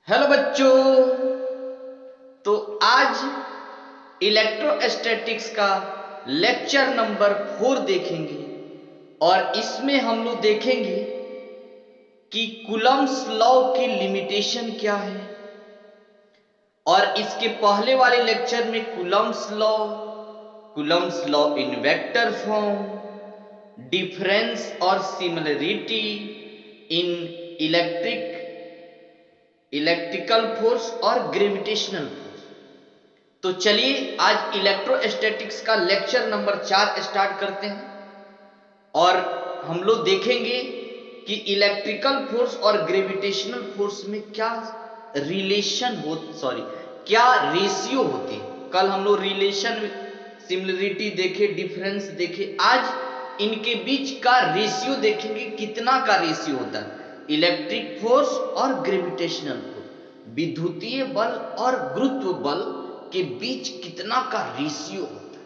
Hello बच्चों। तो आज इलेक्ट्रोस्टैटिक्स का लेक्चर नंबर 4 देखेंगे और इसमें हम लोग देखेंगे कि कूलम्ब्स लॉ की लिमिटेशन क्या है। और इसके पहले वाले लेक्चर में Coulomb's law in vector form, difference और सिमिलरिटी इन इलेक्ट्रिकल फोर्स और ग्रेविटेशनल फोर्स। तो चलिए आज इलेक्ट्रोस्टैटिक्स का लेक्चर नंबर 4 स्टार्ट करते हैं और हम लोग देखेंगे कि इलेक्ट्रिकल फोर्स और ग्रेविटेशनल फोर्स में क्या क्या रेशियो होती है। कल हम लोग रिलेशन, सिमिलरिटी देखे, डिफरेंस देखे, आज इनके बीच का रेशियो देखेंगे कितना का रेशियो होता है इलेक्ट्रिक फोर्स और ग्रेविटेशनल फोर्स, विद्युतीय बल और गुरुत्व बल के बीच कितना का रेशियो होता है।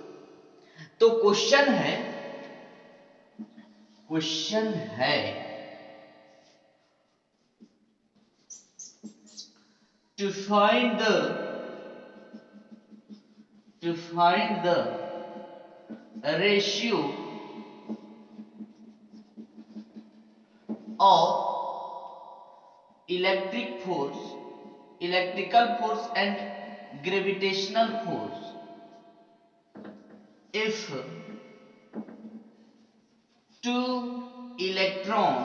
तो क्वेश्चन है to find the ratio of electrical force and gravitational force if two electrons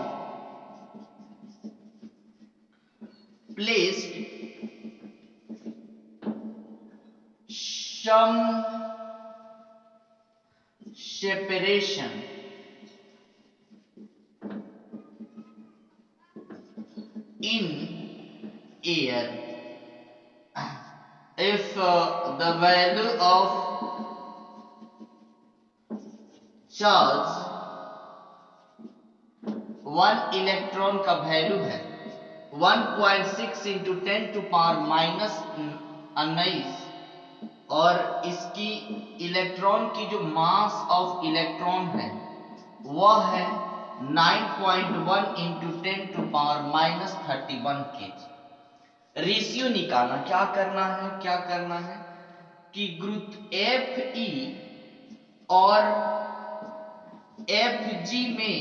placed some separation in air, if the value of charge 1 electron का वैल्यू है 1.6 इंटू 10 टू पावर माइनस 19 और इसकी electron की जो mass of electron है वह है 9.1 into 10 to power minus 31 KG. Ratio निकालना, क्या करना है कि गुरुत्व एफ ई और एफ जी में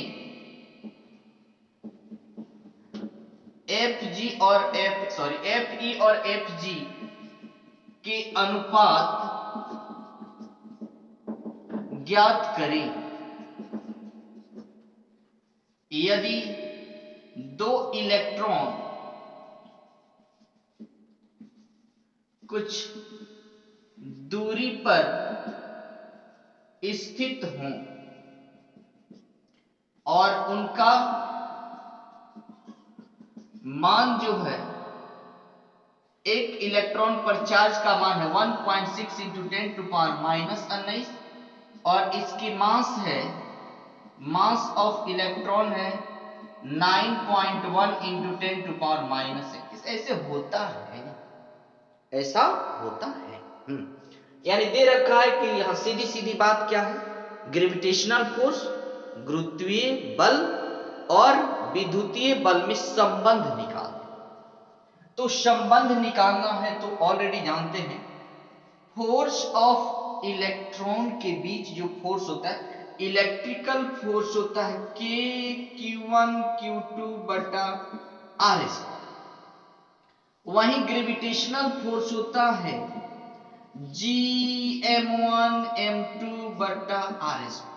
एफ ई और एफ जी के अनुपात ज्ञात करें। यदि दो इलेक्ट्रॉन कुछ दूरी पर स्थित हों और उनका मान जो है एक इलेक्ट्रॉन पर चार्ज का मान है 1.6 इंटू 10 टू पावर माइनस 19 और इसकी मास ऑफ इलेक्ट्रॉन है 9.1 इंटू 10 टू पावर माइनस 21। ऐसा होता है। यानी दे रखा है कि यहां सीधी सीधी बात क्या है, ग्रेविटेशनल फोर्स, गुरुत्वीय बल और विद्युतीय बल में संबंध निकाल। तो संबंध निकालना है तो ऑलरेडी जानते हैं फोर्स ऑफ इलेक्ट्रॉन के बीच जो फोर्स होता है इलेक्ट्रिकल फोर्स होता है K Q1 Q2 बटा R स्क्वायर। वहीं ग्रेविटेशनल फोर्स होता है GM1 M2 बटा R स्क्वायर।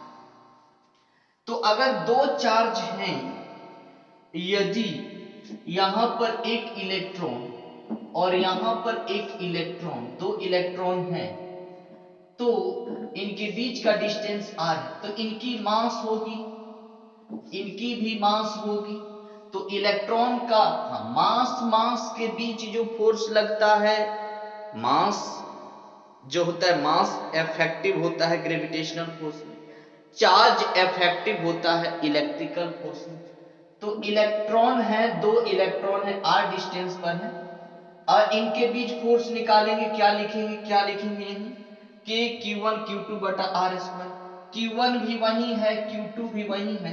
तो अगर दो चार्ज हैं, यदि यहां पर एक इलेक्ट्रॉन और यहां पर एक इलेक्ट्रॉन, दो इलेक्ट्रॉन हैं, तो इनके बीच का डिस्टेंस r है, तो इनकी भी मास होगी। तो इलेक्ट्रॉन का मास के बीच जो फोर्स लगता है, मास जो होता है, मास इफेक्टिव होता है ग्रेविटेशनल फोर्स में, चार्ज इफेक्टिव होता है इलेक्ट्रिकल फोर्स में। तो इलेक्ट्रॉन है, दो इलेक्ट्रॉन है, r डिस्टेंस पर है और इनके बीच फोर्स निकालेंगे, क्या लिखेंगे यहीं K Q1 Q2 बटा R स्क्वायर। Q1 भी वही है, Q2 भी वही है,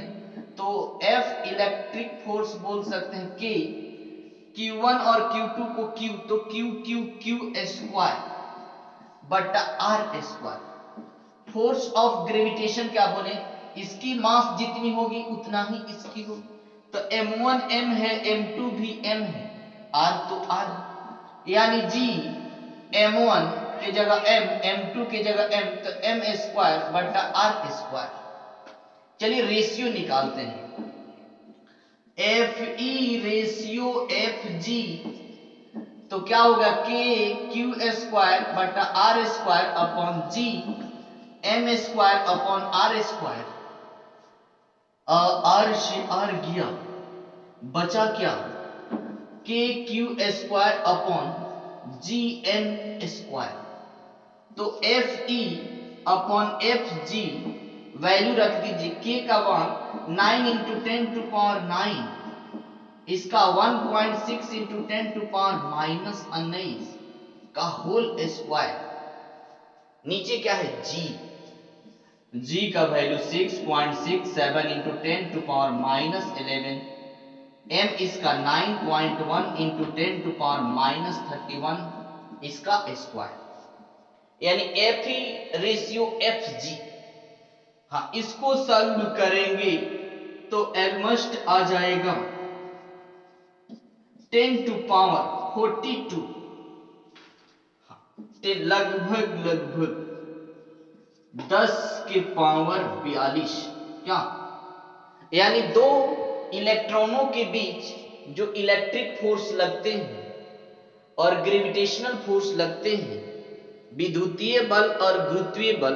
तो F इलेक्ट्रिक फोर्स बोल सकते हैं K Q1 और Q2 को Q, तो Q स्क्वायर बटा R square. Force of gravitation क्या बोले, इसकी मास जितनी होगी उतना ही इसकी होगी, तो M1 M है, M2 भी M है, R तो R, यानी G M1 के जगह M, M2 के जगह M, तो M स्क्वायर बटा R स्क्वायर। चलिए रेशियो निकालते हैं, FE रेशियो FG, तो क्या होगा K Q स्क्वायर बटा R square upon G M square upon R square. R से R गया, बचा क्या, K Q square upon G M square. तो FE अपॉन FG वैल्यू रख दीजिए, K का वन 9 इंटू 10 टू पावर 9, इसका 1.6 इंटू 10 टू पावर माइनस 19 का होल स्क्वायर। नीचे क्या है G का value 6.67 into 10 to power minus 11, M इसका 9.1 इंटू 10 टू पावर माइनस 31 इसका स्क्वायर, यानी FE रेशियो FG। हाँ, इसको सॉल्व करेंगे तो ऑलमोस्ट आ जाएगा 10 टू पावर 42, लगभग 10 के पावर 42, क्या, यानी दो इलेक्ट्रॉनों के बीच जो इलेक्ट्रिक फोर्स लगते हैं और ग्रेविटेशनल फोर्स लगते हैं, विद्युतीय बल और गुरुत्वीय बल,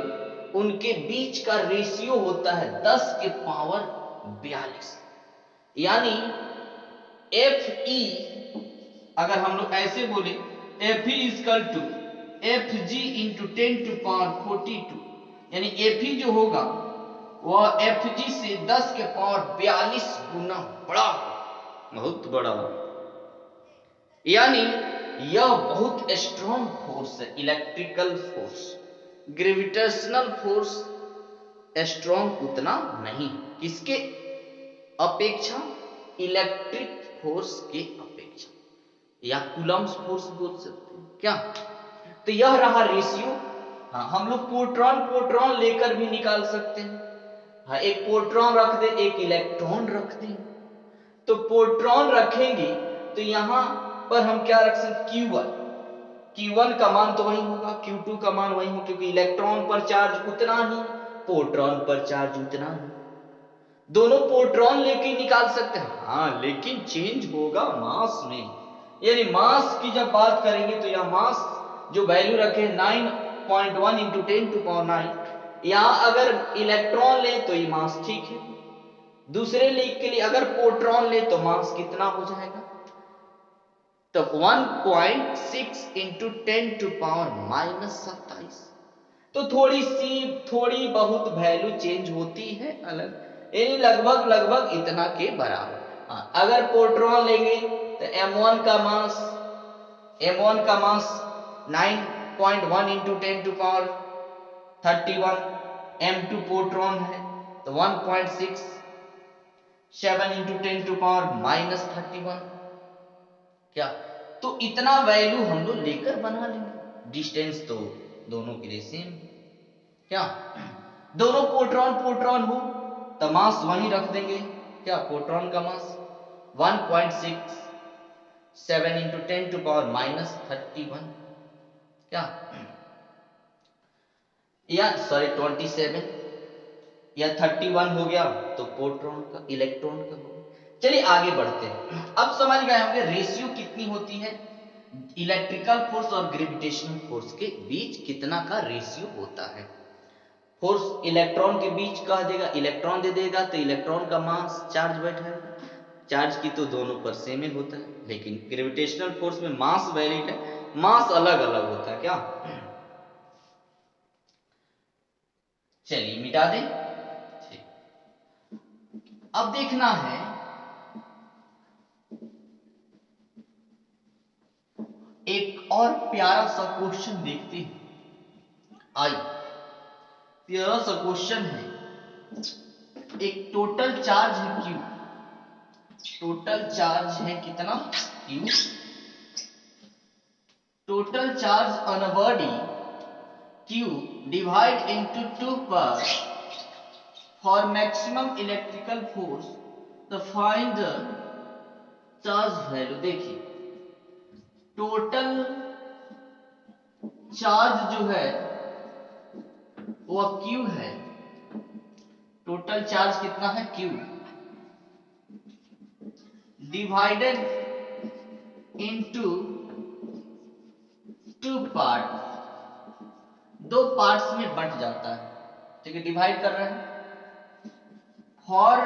उनके बीच का रेशियो होता है 10 के पावर 42, यानी FE अगर हम लोग ऐसे बोले FE equal to FG into 10 to power 42, यानी FE जो होगा वह FG से 10 के पावर 42 गुना बड़ा होगा, बहुत बड़ा होगा, यानी यह बहुत स्ट्रॉन्ग फोर्स है, electrical force. Gravitational force strong उतना नहीं, किसके अपेक्षा, इलेक्ट्रिक फोर्स के अपेक्षा, या कूलम्ब्स फोर्स बोल सकते हैं, क्या। तो यह रहा रेशियो। हाँ, हम लोग प्रोटॉन लेकर भी निकाल सकते हैं। हाँ, एक प्रोटॉन रख दे, एक इलेक्ट्रॉन रख दे, तो प्रोटॉन रखेंगे तो यहां पर हम क्या रख सकते, Q1 का मान तो वही होगा, Q2 का मान वही होगा, क्योंकि इलेक्ट्रॉन पर चार्ज उतना ही, प्रोटॉन पर चार्ज उतना ही, दोनों प्रोटॉन लेके निकाल सकते हैं। हाँ, लेकिन चेंज होगा मास में, यानी मास की जब बात करेंगे तो यह मास जो वैल्यू रखे 9.1 इंटू 10 टू पावर 9, यहां अगर इलेक्ट्रॉन ले तो ये मास ठीक है, दूसरे लीग के लिए अगर प्रोटॉन ले तो मास कितना हो जाएगा, तो 1.6 इंटू 10 टू पावर माइनस 27। तो थोड़ी बहुत वैल्यू चेंज होती है अलग, यानी लगभग इतना के बराबर। हाँ, अगर प्रोटॉन लेंगे तो M1 का mass 9.1 into 10 to power 31, M2 proton है तो 1.67 इंटू 10 टू पावर माइनस 31, क्या। तो इतना वैल्यू हम लोग लेकर बना लेंगे, डिस्टेंस तो दोनों के लिए सेम, क्या। दोनों प्रोटॉन हो तो मास वहीं रख देंगे, क्या, प्रोटॉन का मास 1.67 इंटू 10 टू पावर माइनस 31, क्या, या सॉरी 27, या 31 हो गया तो प्रोटॉन का, इलेक्ट्रॉन का हो गया। चलिए आगे बढ़ते हैं। अब समझ गए होंगे रेशियो कितनी होती है, इलेक्ट्रिकल फोर्स और ग्रेविटेशनल फोर्स के बीच कितना का रेशियो होता है। फोर्स इलेक्ट्रॉन के बीच कह देगा, इलेक्ट्रॉन दे देगा तो इलेक्ट्रॉन का मास चार्ज बैठाएगा, चार्ज की तो दोनों पर सेम ही होता है, लेकिन ग्रेविटेशनल फोर्स में मास वैलिड है, मास अलग अलग होता है, क्या। चलिए मिटा दें, ठीक। अब देखना है एक और प्यारा सा क्वेश्चन देखते हैं। आई प्यारा सा क्वेश्चन है, एक टोटल चार्ज है Q, टोटल चार्ज है कितना Q। Total charge on a body Q divide into 2 parts for maximum electrical force. तो फाइंड द चार्ज वैल्यू। देखिए टोटल चार्ज जो है वह Q है। टोटल चार्ज कितना है Q divided into 2 part, 2 parts में बंट जाता है। ठीक है, डिवाइड कर रहे हैं। फॉर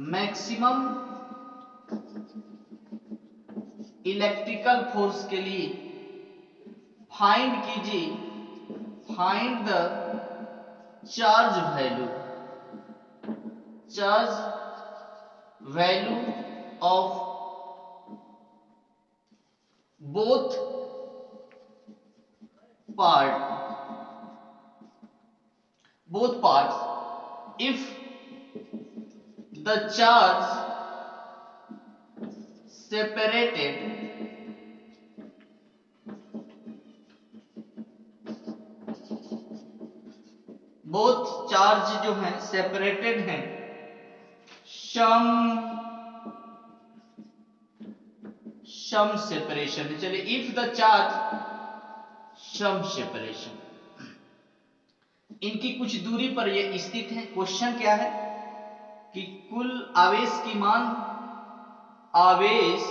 मैक्सिमम इलेक्ट्रिकल फोर्स के लिए फाइंड कीजिए, find the charge value, charge value of both parts if the charge separated both charge जो है सेपरेटेड हैं सम सेपरेशन। चलिए if the charge some separation, इनकी कुछ दूरी पर ये स्थित है। क्वेश्चन क्या है कि कुल आवेश की मान, आवेश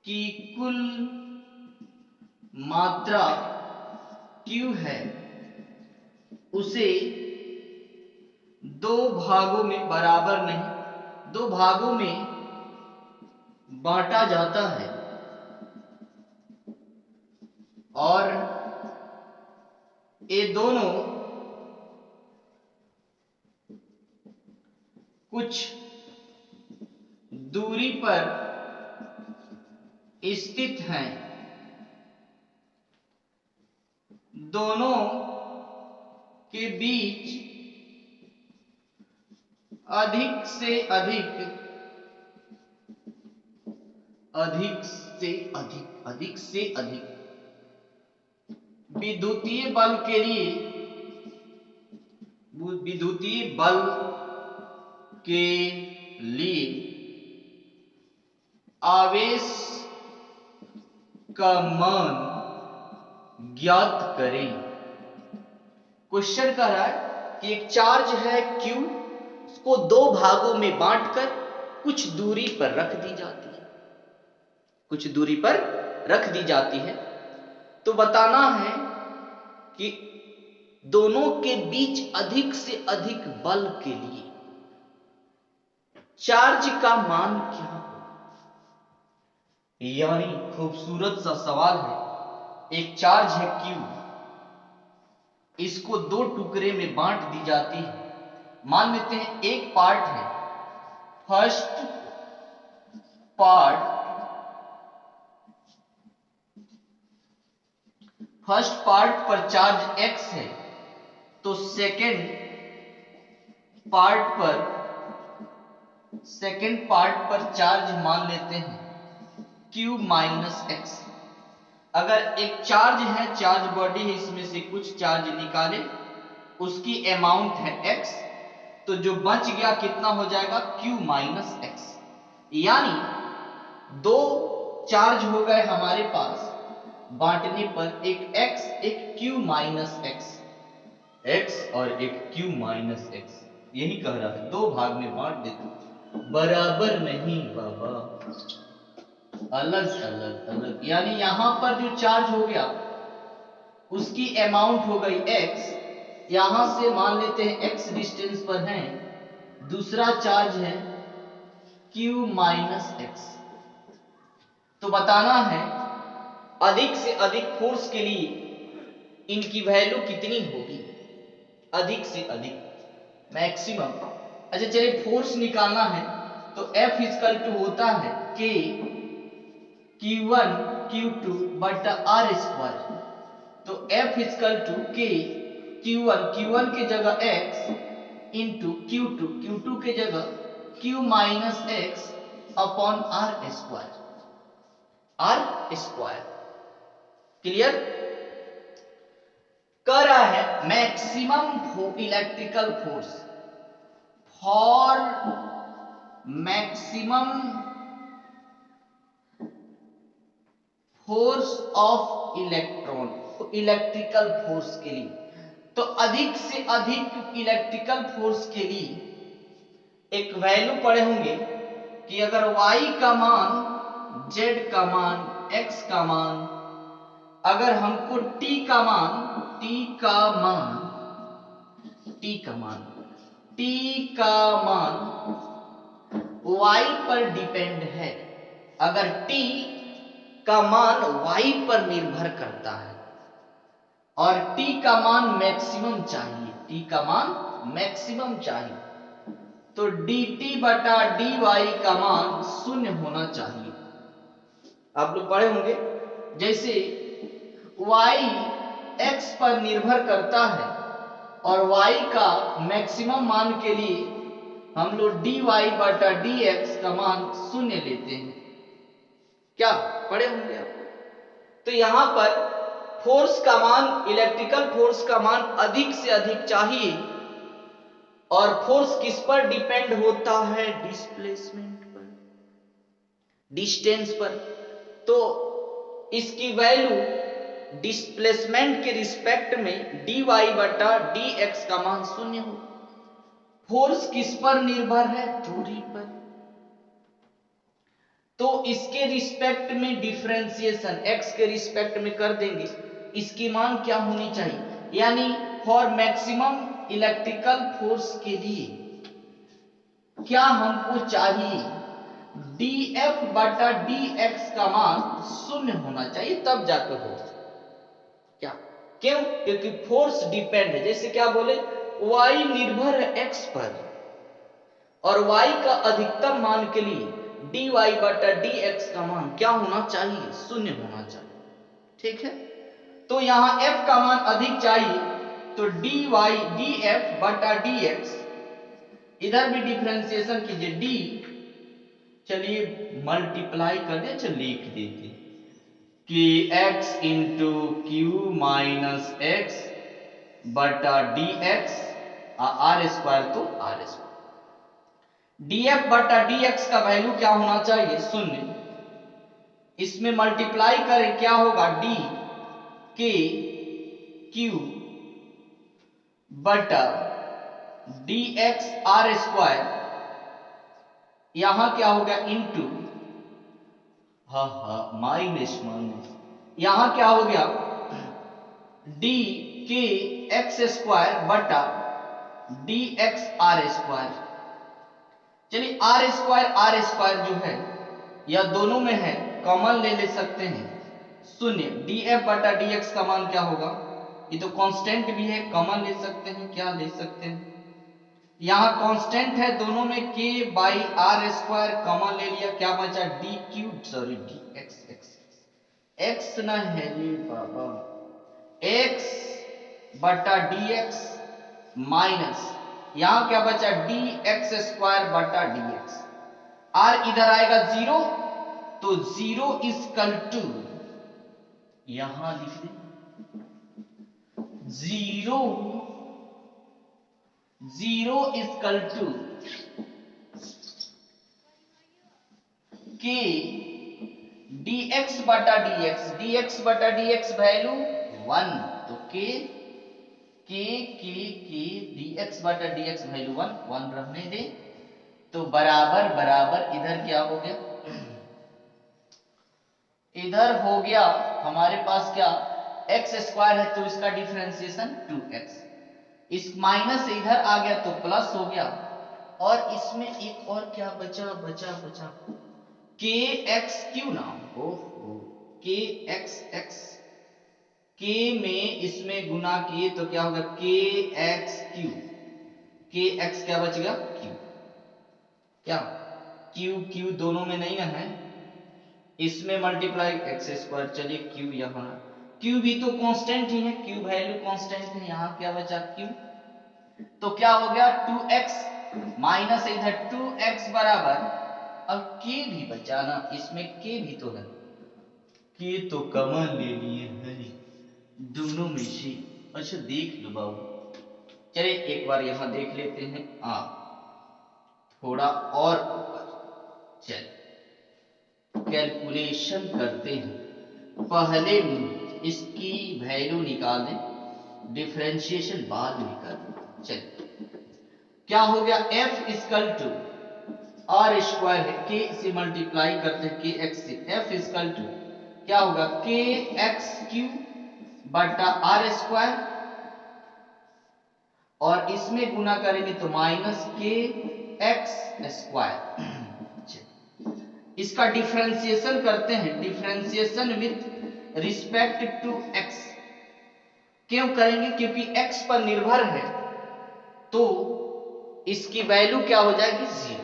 की कुल मात्रा Q है, उसे 2 भागों में बराबर नहीं, 2 भागों में बांटा जाता है और ये दोनों कुछ दूरी पर स्थित हैं। दोनों के बीच अधिक से अधिक विद्युतीय बल के लिए आवेश का मान ज्ञात करें। क्वेश्चन कह रहा है कि एक चार्ज है Q, उसको 2 भागों में बांटकर कुछ दूरी पर रख दी जाती है, कुछ दूरी पर रख दी जाती है। तो बताना है कि दोनों के बीच अधिक से अधिक बल के लिए चार्ज का मान क्या हो। यानी खूबसूरत सा सवाल है। एक चार्ज है Q, इसको 2 टुकड़े में बांट दी जाती है। मान लेते हैं एक पार्ट है, फर्स्ट पार्ट पर चार्ज X है, तो सेकेंड पार्ट पर चार्ज मान लेते हैं Q माइनस X। अगर एक चार्ज है, चार्ज बॉडी है, इसमें से कुछ चार्ज निकाले, उसकी अमाउंट है X, तो जो बच गया कितना हो जाएगा Q माइनस X। यानी 2 चार्ज हो गए हमारे पास बांटने पर, एक X एक Q माइनस X और एक Q माइनस X। यही कह रहा है 2 भाग में बांट देते, बराबर नहीं बाबा, अलग अलग। यानी यहां पर जो चार्ज हो गया उसकी अमाउंट हो गई X, यहां से मान लेते हैं X डिस्टेंस पर है, दूसरा चार्ज है Q माइनस X। तो बताना है अधिक से अधिक फोर्स के लिए इनकी वैल्यू कितनी होगी, अधिक से अधिक मैक्सिमम। अच्छा चलिए फोर्स निकालना है, तो F इक्वल टू होता है K Q1 Q2 बटा R स्क्वायर। तो F equal to K Q1 की जगह X इंटू Q2 के जगह Q minus X upon R square. Clear? कर रहा है maximum electrical force for maximum force of electron, electrical force के लिए। तो अधिक से अधिक इलेक्ट्रिकल फोर्स के लिए एक वैल्यू पढ़े होंगे कि अगर y का मान, z का मान, x का मान, अगर हमको t का मान y पर डिपेंड है, अगर t का मान y पर निर्भर करता है और t का मान मैक्सिमम चाहिए, तो dt बटा dy का मान शून्य होना चाहिए। आप लोग पढ़े होंगे जैसे y x पर निर्भर करता है और y का मैक्सिमम मान के लिए हम लोग dy बटा dx का मान शून्य लेते हैं। क्या पढ़े होंगे आप लोग? तो यहां पर फोर्स का मान, इलेक्ट्रिकल फोर्स का मान अधिक से अधिक चाहिए और फोर्स किस पर डिपेंड होता है? डिस्प्लेसमेंट पर, डिस्टेंस पर। तो इसकी वैल्यू डिस्प्लेसमेंट के रिस्पेक्ट में dy बटा dx का मान शून्य हो। फोर्स किस पर निर्भर है? दूरी पर। तो इसके रिस्पेक्ट में डिफरेंशिएशन x के रिस्पेक्ट में कर देंगे, इसकी मान क्या होनी चाहिए? यानी फॉर मैक्सिमम इलेक्ट्रिकल फोर्स के लिए क्या हमको चाहिए? dF बटा dx का मान शून्य होना चाहिए, तब जाकर हो। क्या? क्यों? क्योंकि फोर्स डिपेंड है, जैसे क्या बोले, y निर्भर है x पर और y का अधिकतम मान के लिए dy बटा dx का मान क्या होना चाहिए? शून्य होना चाहिए। ठीक है? तो यहां f का मान अधिक चाहिए, तो df बटा dx, इधर भी डिफरेंशिएशन कीजिए, d चलिए मल्टीप्लाई कर दे, चलिए लिख देते कि x into Q minus x बटा dx, आर स्क्वायर तो आर स्क्वायर। df बटा dx का वैल्यू क्या होना चाहिए? शून्य। इसमें मल्टीप्लाई करें, क्या होगा? d के क्यू बटा dx आर स्क्वायर, यहां क्या हो गया? इंटू माइनस, यहां क्या हो गया? d के एक्स स्क्वायर बटा dx आर स्क्वायर। चलिए आर स्क्वायर जो है या दोनों में है, कॉमन ले सकते हैं, शून्य। df बटा dx का मान क्या होगा? ये तो कांस्टेंट भी है, कॉमन ले सकते हैं, क्या ले सकते हैं? यहां कांस्टेंट है दोनों में, k by R square common ले लिया, क्या बचा? d cube, sorry dx, x ना है रे बाबा, x बटा dx माइनस यहां क्या बचा? dx स्क्वायर बटा dx। r इधर आएगा 0, तो 0 इक्वल टू, यहां लिख दे 0 इक्वल टू k dx बटा dx वैल्यू 1, तो k dx बटा dx वैल्यू 1 रहने दे, तो बराबर इधर क्या हो गया? इधर हो गया हमारे पास क्या? x स्क्वायर है तो इसका डिफरेंशिएशन 2x, इस माइनस से इधर आ गया तो प्लस हो गया, और इसमें एक और क्या बचा k x क्यू ना, ओहो k में इसमें गुना किए तो क्या होगा? k x क्या बच गया? q, क्या q दोनों में नहीं ना है, इसमें मल्टीप्लाई एक्स स्क्वायर, चलिए q, यहाँ q भी तो कांस्टेंट ही है, q वैल्यू कांस्टेंट है, यहाँ क्या बचा? q तो क्या हो गया 2x माइनस इधर 2x बराबर, अब k भी बचा ना, इसमें k भी तो है, k तो कॉमन ले लिए हैं दोनों में से। अच्छा देख लो बाबू, चलिए एक बार यहां देख लेते हैं, थोड़ा और ऊपर चल कैलकुलेशन करते हैं, पहले इसकी वैल्यू निकाल दें, डिफरेंशिएशन बाद में कर दें। चलिए क्या हो गया, f equal to R square है, के से मल्टीप्लाई करते हैं के एक्स से, f इक्वल टू क्या होगा के एक्स क्यू बटा आर स्क्वायर, और इसमें गुना करेंगे तो माइनस के एक्स स्क्वायर। इसका डिफरेंशिएशन करते हैं, differentiation with respect to x, क्यों करेंगे, क्योंकि x पर निर्भर है तो इसकी वैल्यू क्या हो जाएगी 0,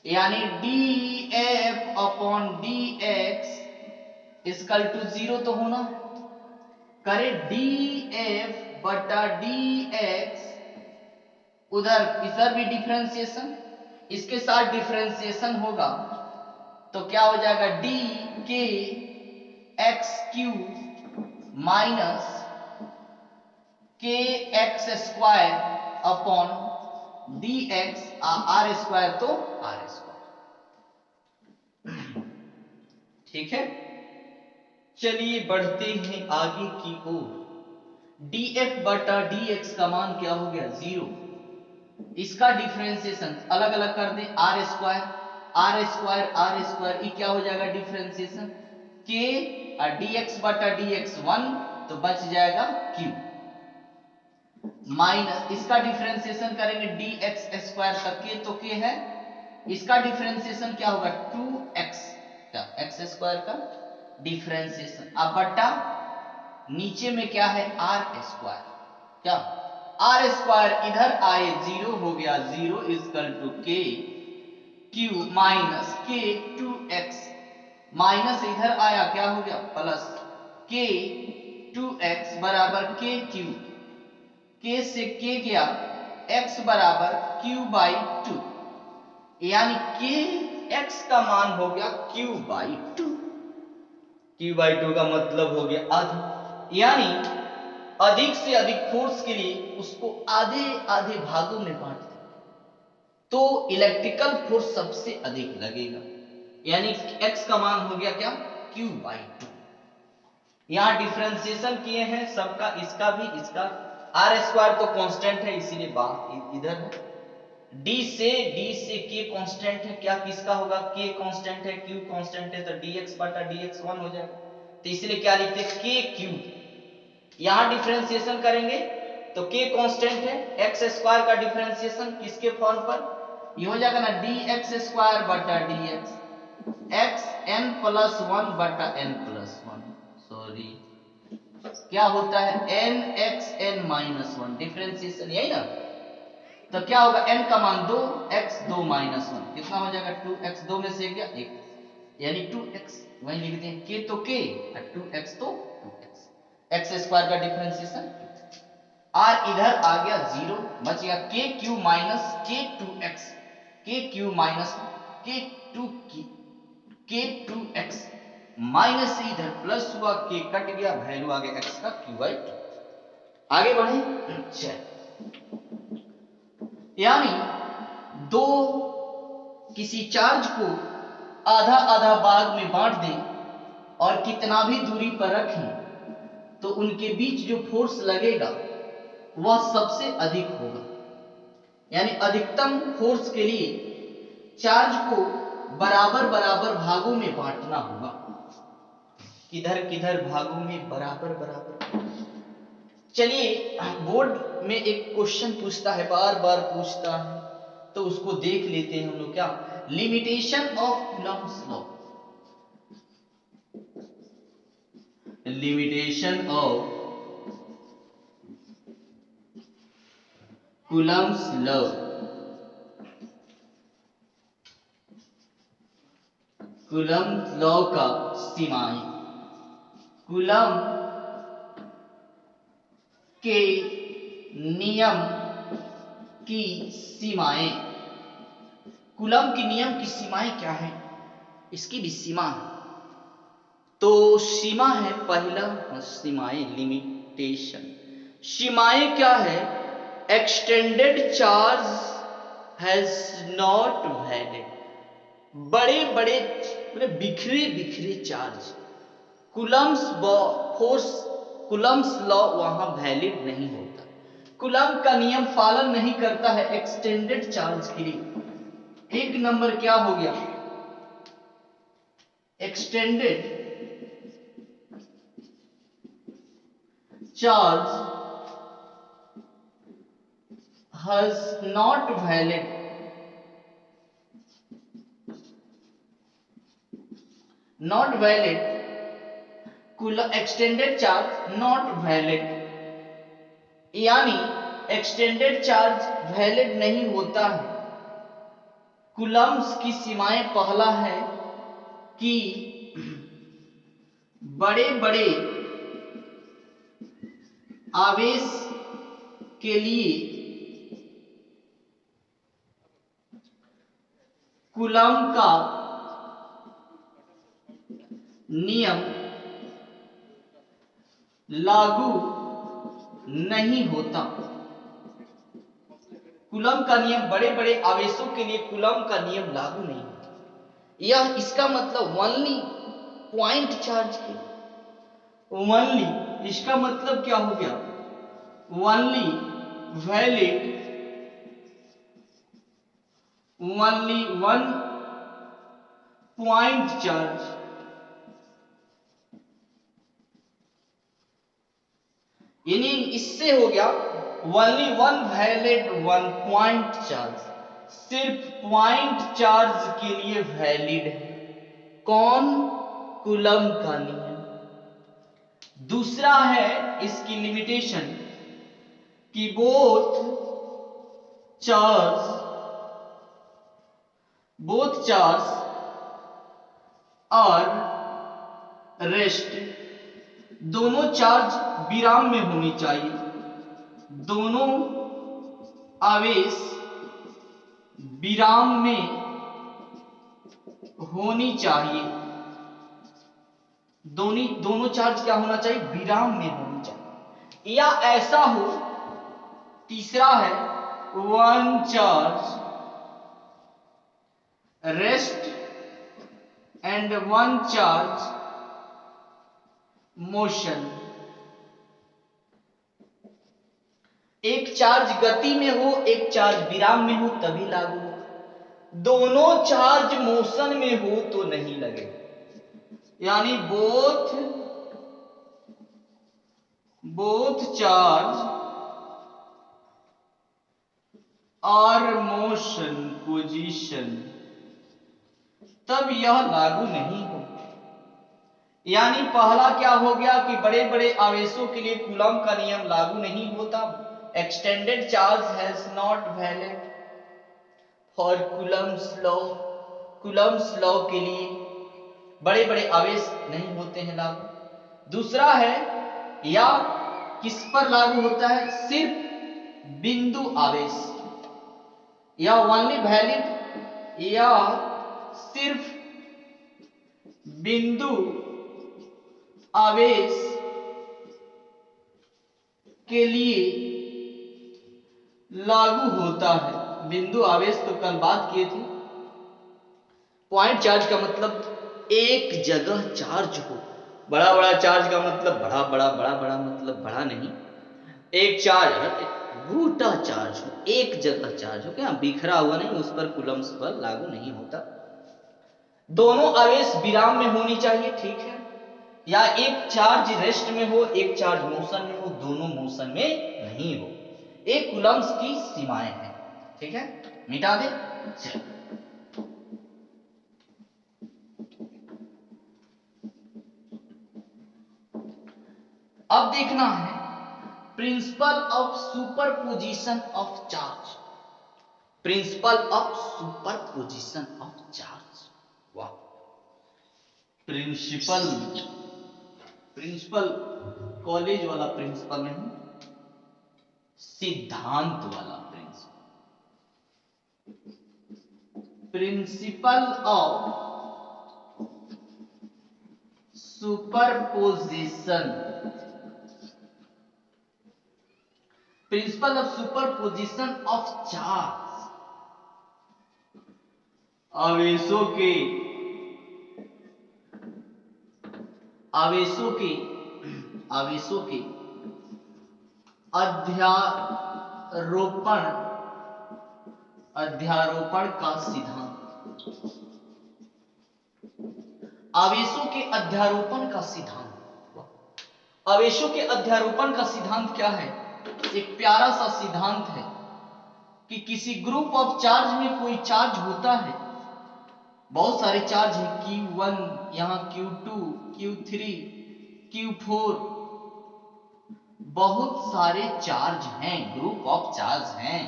यानी df upon dx equal to 0 तो होना है, करे df बटा dx, उधर इधर भी डिफरेंशिएशन, इसके साथ डिफरेंशिएशन होगा तो क्या हो जाएगा D K X Q minus K X square upon D X, R square तो आर स्क्वायर। ठीक है, चलिए बढ़ते हैं आगे की ओर। df बटा dx का मान क्या हो गया 0, इसका डिफरेंशिएशन अलग अलग कर दें, R square R square R square, ये क्या हो जाएगा डिफरेंशिएशन के dx बटा dx 1, तो बच जाएगा q, माइनस इसका डिफरेंशिएशन करेंगे dx स्क्वायर तक के, तो के है, इसका डिफरेंशिएशन क्या होगा 2x का x स्क्वायर का डिफरेंशिएशन, अब बटा नीचे में क्या है आर स्क्वायर, क्या आर स्क्वायर इधर आए 0 हो गया, 0 इक्वल टू के क्यू माइनस के 2x, माइनस इधर आया क्या हो गया प्लस के 2x बराबर के क्यू, के से के गया x बराबर q बाई 2, यानी के x का मान हो गया q बाई 2, q बाई 2 का मतलब हो गया आधा, यानी अधिक से अधिक फोर्स के लिए उसको आधे आधे भागों में बांट दें तो इलेक्ट्रिकल फोर्स सबसे अधिक लगेगा, यानी x का मान हो गया क्या q बाई 2। यहां डिफरेंशिएशन किए हैं सबका, इसका भी, इसका आर स्क्वायर तो कांस्टेंट है इसीलिए बाहर इधर है, d से k कांस्टेंट है, क्या किसका होगा k कांस्टेंट है q कांस्टेंट है, तो dx बटा dx 1 हो जाएगा, तो इसलिए क्या लिखते हैं k q, यहां डिफरेंशिएशन करेंगे तो k कांस्टेंट है, x स्क्वायर का डिफरेंशिएशन किसके फॉर्म पर, ये हो जाएगा ना dx स्क्वायर बटा dx x n प्लस 1 बटा n प्लस 1, सॉरी क्या होता है n x n minus 1, differentiation यही ना, तो क्या होगा n का मान 2 x 2 माइनस 1 कितना हो जाएगा 2x, 2 में से गया 1, यानी 2x, वही लिखते हैं k तो k और 2x तो 2x, x स्क्वायर का डिफरेंशिएशन r इधर आ गया 0, बच गया k Q minus k 2x, k Q minus k 2x minus से इधर प्लस हुआ, k कट गया, वैल्यू आ गया x का q बाई 2। आगे बढ़े, चल यानी दो किसी चार्ज को आधा आधा भाग में बांट दें और कितना भी दूरी पर रखें तो उनके बीच जो फोर्स लगेगा वह सबसे अधिक होगा, यानी अधिकतम फोर्स के लिए चार्ज को बराबर बराबर भागों में बांटना होगा, किधर किधर भागों में बराबर बराबर। चलिए बोर्ड में एक क्वेश्चन पूछता है, बार बार पूछता है, तो उसको देख लेते हैं हम लोग, क्या limitation of Coulomb's law, limitation of Coulomb's law, coulomb law का सीमाएं, कूलम्ब के नियम की सीमाएं। कूलम्ब की नियम की सीमाएं क्या है? इसकी भी सीमा है। तो सीमा है पहला, सीमाएं, लिमिटेशन। सीमाएं क्या है? Extended charge has not valid. बड़े बड़े बिखरे बिखरे charge, Coulomb's force, Coulomb's law वहां वैलिड नहीं होता। कूलम्ब का नियम पालन नहीं करता है एक्सटेंडेड चार्ज के लिए। एक नंबर क्या हो गया? Extended charge has not valid, not valid, extended charge not valid, यानी एक्सटेंडेड चार्ज वैलिड नहीं होता है। कूलम्ब्स की सीमाएं पहला है कि बड़े बड़े आवेश के लिए कूलम्ब का नियम लागू नहीं होता। कूलम्ब का नियम बड़े बड़े आवेशों के लिए कूलम्ब का नियम लागू नहीं होता। यह इसका मतलब ओनली पॉइंट चार्ज के, ओनली, इसका मतलब क्या हो गया? Only valid, only one point charge, यानी इससे हो गया only one valid one point charge, सिर्फ पॉइंट चार्ज के लिए वैलिड है। कौन? कूलम्ब का नियम। दूसरा है इसकी लिमिटेशन कि बोथ चार्ज और रेस्ट, दोनों चार्ज विराम में होनी चाहिए, दोनों आवेश विराम में होनी चाहिए। दोनों चार्ज क्या होना चाहिए? विराम में होनी चाहिए, या ऐसा हो। तीसरा है one charge rest and one charge motion. एक चार्ज गति में हो, एक चार्ज विराम में हो तभी लागू हो। दोनों चार्ज मोशन में हो तो नहीं लगेगा। यानी बोथ चार्ज और मोशन पोजीशन, तब यह लागू नहीं हो। यानी पहला क्या हो गया कि बड़े बड़े आवेशों के लिए कूलम्ब का नियम लागू नहीं होता। Extended charge has not valid for Coulomb's law, Coulomb's law के लिए बड़े बड़े आवेश नहीं होते हैं लागू। दूसरा है, या किस पर लागू होता है? सिर्फ बिंदु आवेश, या ओनली वैलिड, या सिर्फ बिंदु आवेश के लिए लागू होता है। बिंदु आवेश तो कल बात किए थे। पॉइंट चार्ज का मतलब एक जगह चार्ज हो। बड़ा बड़ा चार्ज का मतलब बड़ा बड़ा मतलब बड़ा नहीं। एक चार्ज बूटा चार्ज हो, एक जगह चार्ज हो, क्या बिखरा हुआ नहीं, उस पर कूलम्ब्स पर लागू नहीं होता। दोनों आवेश विराम में होनी चाहिए, ठीक है, या एक चार्ज रेस्ट में हो, एक चार्ज मोशन में हो, दोनों मोशन में नहीं हो। एक कूलम्ब्स की सीमाएं हैं, ठीक है, मिटा दे। अब देखना है principal of superposition of charge, principal of superposition of charge. वाह, प्रिंसिपल कॉलेज वाला प्रिंसिपल नहीं, सिद्धांत वाला principal of superposition, principal of superposition of charge, आवेशों के आवेशों के आवेशों के अध्यारोपण का सिद्धांत, आवेशों के अध्यारोपण का सिद्धांत। आवेशों के अध्यारोपण का सिद्धांत क्या है? एक प्यारा सा सिद्धांत है कि किसी ग्रुप ऑफ चार्ज में कोई चार्ज होता है, बहुत सारे चार्ज है, Q1, यहां Q2, Q3, Q4, बहुत सारे चार्ज हैं, ग्रुप ऑफ चार्ज हैं।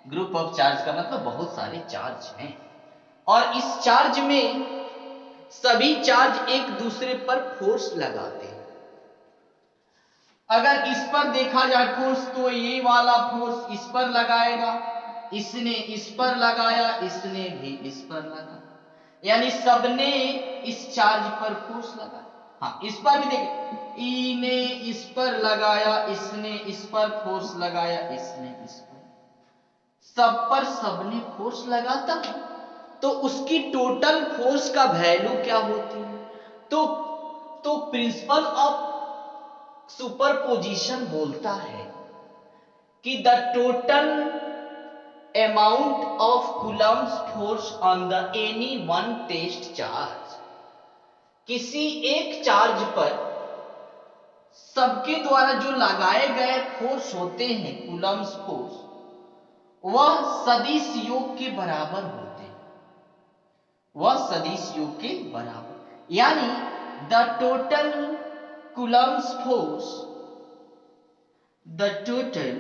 ग्रुप ऑफ चार्ज का मतलब बहुत सारे चार्ज हैं, और इस चार्ज में सभी चार्ज एक दूसरे पर फोर्स लगाते हैं। अगर इस पर देखा जाए फोर्स, तो ये वाला फोर्स इस पर लगाएगा, इसने इस पर लगाया, इसने भी इस पर लगाया, यानी सबने इस चार्ज पर फोर्स लगाया। हाँ, इस पर भी देखें, ई ने इस पर लगाया, इसने इस पर फोर्स लगाया, इसने इस पर, सब पर सबने फोर्स लगाता है, तो उसकी टोटल फोर्स का वैल्यू क्या होती है? तो प्रिंसिपल ऑफ सुपरपोजिशन बोलता है कि the total amount of Coulomb's force on the any one test charge, किसी एक चार्ज पर सबके द्वारा जो लगाए गए फोर्स होते हैं, कूलम्स फोर्स, वह सदिश योग के बराबर होते हैं, वह सदिश योग के बराबर, यानी the total Coulomb's force, the total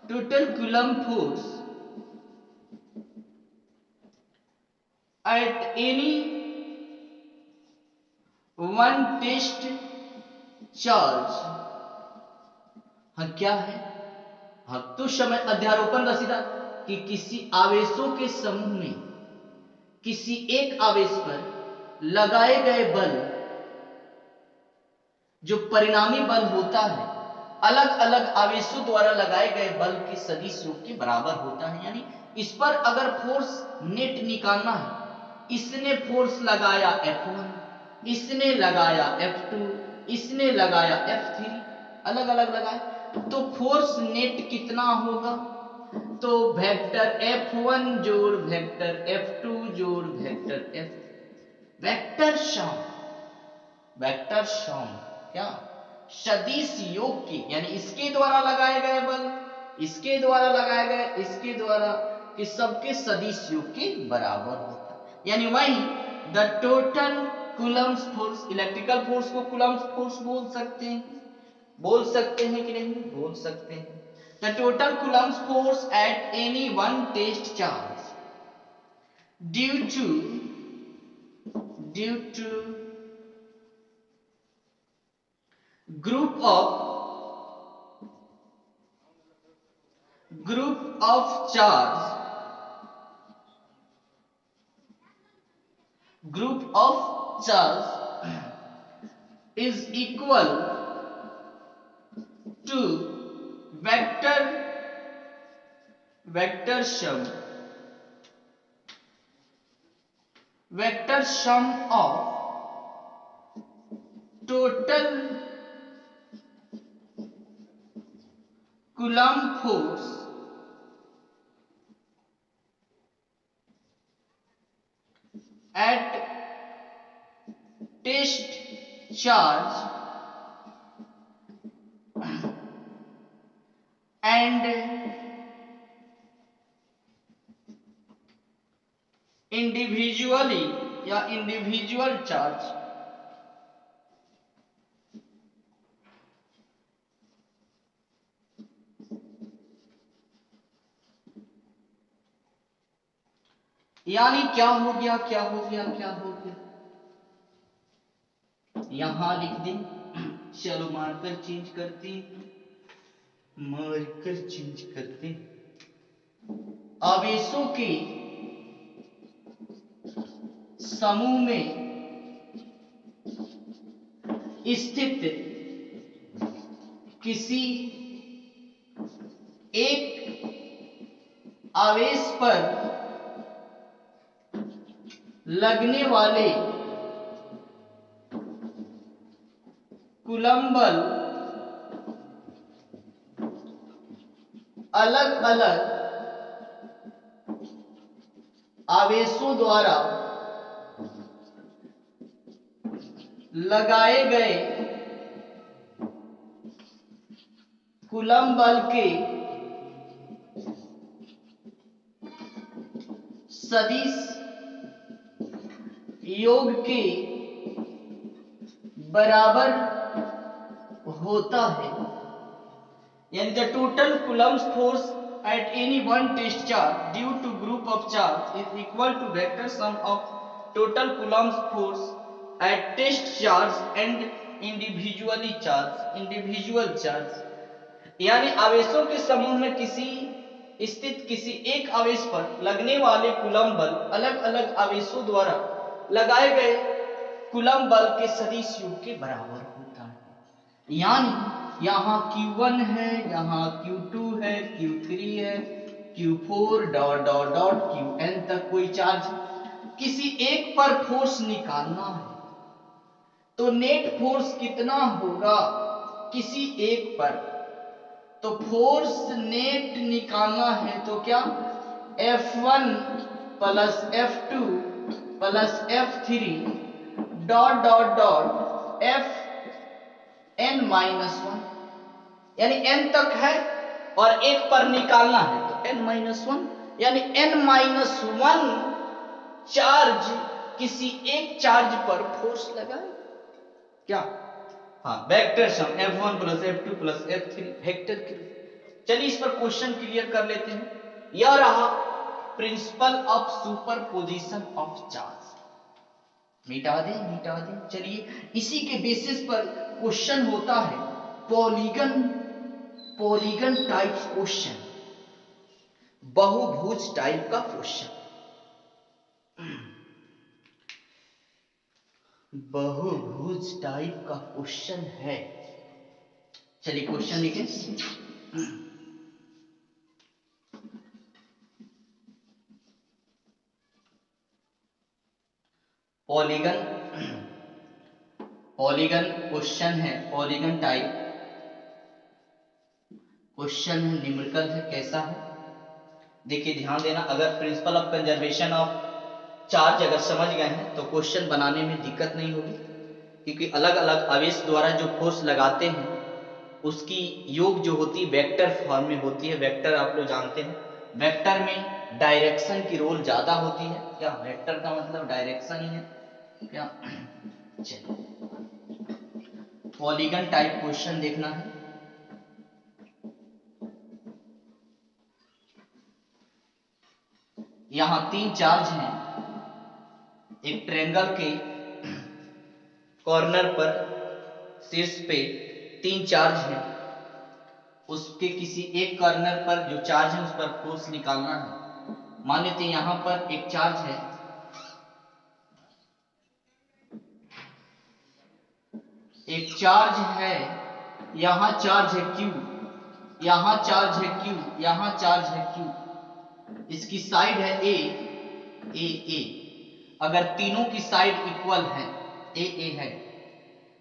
total coulomb force at any one test charge, हाँ क्या है? हाँ, तो समय अध्यारोपण का सिद्धांत कि किसी आवेशों के समूह में किसी एक आवेश पर लगाए गए बल, जो परिणामी बल होता है, अलग अलग आवेशों द्वारा लगाए गए बल के सदिश योग के बराबर होता है। यानी इस पर अगर फोर्स नेट निकालना है, इसने फोर्स लगाया F1, इसने लगाया F2, इसने लगाया F3, अलग अलग लगाए, तो फोर्स नेट कितना होगा? तो वेक्टर F1 जोड़ वेक्टर F2 जोड़ vector F, vector sum, vector sum क्या? सदिश योग की, यानी इसके द्वारा लगाए गए बल, इसके द्वारा लगाए गए, इसके द्वारा, कि सबके सदिश योग के बराबर होता है। यानी वही the total Coulomb's force, electrical force को कूलम्स फोर्स बोल सकते हैं, बोल सकते हैं कि नहीं? बोल सकते हैं। The total Coulomb's force at any one test charge due to group of charge, group of charge is equal to vector sum of total coulomb force at test charge and individual charge यानी क्या हो गया, क्या हो गया, क्या हो गया, यहां लिख दे। चलो मार्कर चेंज करते, मार्कर चेंज करते। आवेशों के समूह में स्थित किसी एक आवेश पर लगने वाले कूलम्ब बल अलग अलग आवेशों द्वारा लगाए गए कूलम्ब बल के सदिश योग के बराबर होता है। यानी the total coulomb force at any one test charge due to group of charge is equal to vector sum of total Coulomb's force at test charge and individual charge। यानी आवेशों के समूह में स्थित किसी एक आवेश पर लगने वाले कूलम्ब बल अलग अलग आवेशों द्वारा लगाए गए कूलम्ब बल के सदिश योग के बराबर होता है। यानी यहाँ Q1 है, यहाँ Q2 है, Q3 है, Q4 dot dot dot Qn तक कोई चार्ज, किसी एक पर फोर्स निकालना है तो नेट फोर्स कितना होगा किसी एक पर, तो फोर्स नेट निकालना है तो क्या F1 plus F2 plus F3 dot dot dot Fn minus 1, यानी n तक है और एक पर निकालना है तो n-1, यानी n-1 चार्ज किसी एक चार्ज पर फोर्स लगाए क्या, हाँ vector sum F1 plus F2 plus F3 vector के रूप। चलिए इस पर क्वेश्चन क्लियर कर लेते हैं। यह रहा principal of superposition of charge, मिटा दे। चलिए इसी के बेसिस पर क्वेश्चन होता है पॉलीगन टाइप क्वेश्चन, बहुभुज टाइप का क्वेश्चन, बहुभुज टाइप का क्वेश्चन है। चलिए क्वेश्चन लिखें। पॉलीगन क्वेश्चन है, पॉलीगन टाइप क्वेश्चन है, न्यूमेरिकल है। कैसा है देखिए ध्यान देना, अगर principle of conservation of charge अगर समझ गए हैं तो क्वेश्चन बनाने में दिक्कत नहीं होगी, क्योंकि अलग अलग आवेश द्वारा जो फोर्स लगाते हैं उसकी योग जो होती है वेक्टर फॉर्म में होती है। वेक्टर आप लोग जानते हैं, वेक्टर में डायरेक्शन की रोल ज्यादा होती है। क्या वेक्टर का मतलब डायरेक्शन ही है क्या। चलिए पॉलीगन टाइप क्वेश्चन देखना है। यहां 3 चार्ज हैं, एक ट्रायंगल के कॉर्नर पर शीर्ष पे 3 चार्ज हैं, उसके किसी एक कॉर्नर पर जो चार्ज है उस पर फोर्स निकालना है। मान लेते हैं यहां पर एक चार्ज है, एक चार्ज है, यहां चार्ज है Q, यहां चार्ज है Q, यहां चार्ज है Q, इसकी साइड है A। अगर तीनों की साइड इक्वल है A है,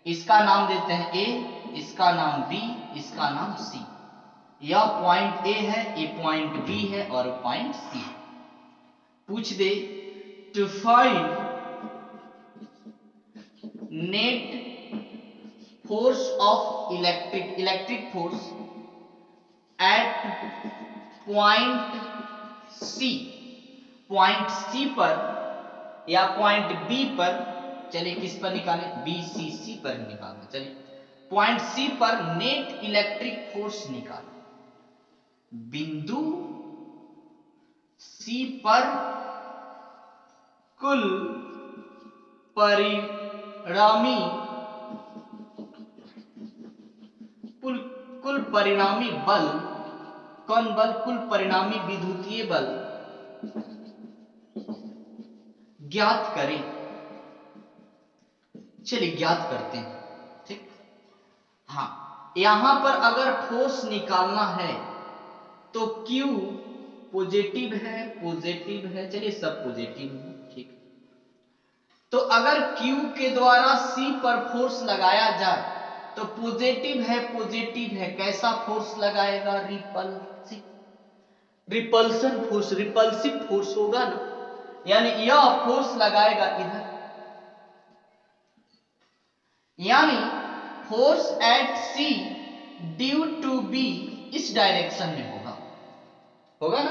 इसका नाम देते हैं A, इसका नाम B, इसका नाम C। यह पॉइंट A है, ये पॉइंट B है और पॉइंट C। पूछ दे to find net force of electric force at point C पर या पॉइंट B पर। चलिए किस पर निकालें, BCC पर ही निकालना। चलिए पॉइंट C पर नेट इलेक्ट्रिक फोर्स निकालें। बिंदु C पर कुल परिणामी कुल परिणामी बल, कौन बल? कुल परिणामी विद्युतीय बल ज्ञात करें। चलिए ज्ञात करते हैं, ठीक। हाँ, यहां पर अगर फोर्स निकालना है तो Q पॉजिटिव है, चलिए सब पॉजिटिव है, ठीक। तो अगर Q के द्वारा C पर फोर्स लगाया जाए तो पॉजिटिव है, कैसा फोर्स लगाएगा? रिपल्सिव फोर्स होगा ना, यानी यह फोर्स लगाएगा इधर, यानी force at C due to B इस डायरेक्शन में होगा ना।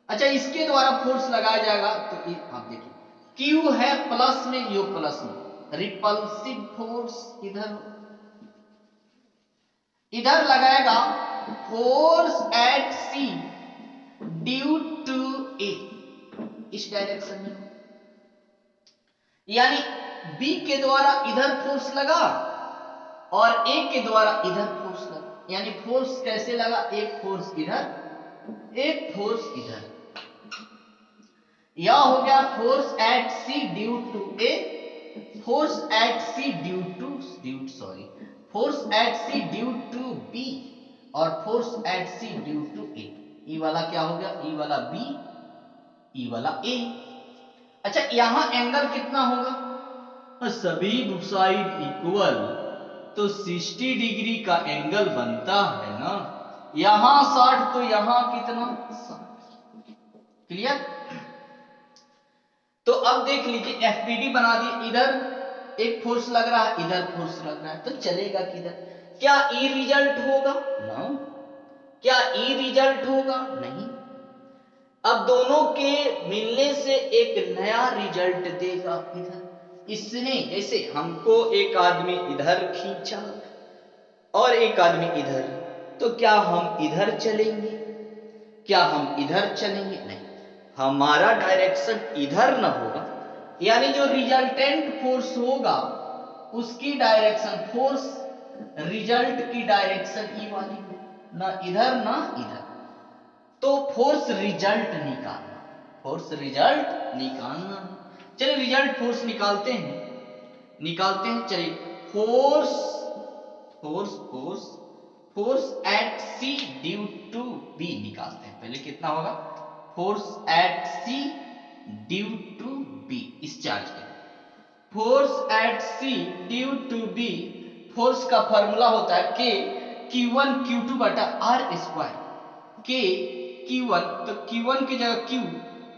अच्छा, इसके द्वारा फोर्स लगाया जाएगा तो आप देखिए Q है प्लस में, यो प्लस में, रिपल्सिव फोर्स इधर लगाएगा force at C due to A इस डायरेक्शन में, यानी B के द्वारा इधर फोर्स लगा और A के द्वारा इधर फोर्स लगा, यानी फोर्स कैसे लगा? एक फोर्स इधर, एक फोर्स इधर। यह हो गया force at C due to A, force at C due to B और force at C due to A। E वाला क्या हो गया? ई वाला B, ई वाला A। अच्छा, यहां एंगल कितना होगा? सभी साइड इक्वल तो 60 डिग्री का एंगल बनता है ना। यहां 60 तो यहां कितना? 60। क्लियर? तो अब देख लीजिए FBD बना दिए, इधर एक फोर्स लग रहा है, इधर फोर्स लग रहा है, तो चलेगा किधर? क्या ई रिजल्ट होगा? ना। क्या ई रिजल्ट होगा? नहीं। अब दोनों के मिलने से एक नया रिजल्ट देगा इधर। इसने जैसे हमको एक आदमी इधर खींचा और एक आदमी इधर, तो क्या हम इधर चलेंगे? क्या हम इधर चलेंगे? नहीं, हमारा डायरेक्शन इधर ना होगा, यानी जो रिजल्टेंट फोर्स होगा उसकी डायरेक्शन, फोर्स रिजल्ट की डायरेक्शन ई वाली हो, ना इधर ना इधर। तो फोर्स रिजल्ट निकालना है। चलिए रिजल्ट फोर्स निकालते हैं। चलिए force at C due to B निकालते हैं। पहले कितना होगा? Force at C due to B इस चार्ज के, force at C due to B, force का फॉर्मूला होता है K Q1 Q2 बटा R स्क्वायर। K Q1, तो Q1 की जगह Q,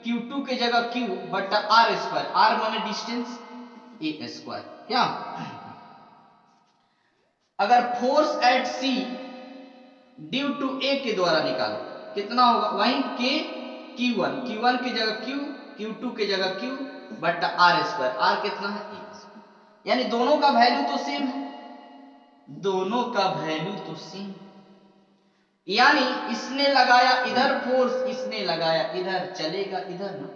Q2 की जगह Q बटा R स्क्वायर, R माने डिस्टेंस, A स्क्वायर। क्या अगर force at C due to A के द्वारा निकालो कितना होगा? वहीं K Q1 की जगह Q, Q2 की जगह Q बटा R स्क्वायर, R कितना है? A square. यानी दोनों का वैल्यू तो सेम है, यानी इसने लगाया इधर फोर्स, इसने लगाया इधर, चलेगा इधर ना।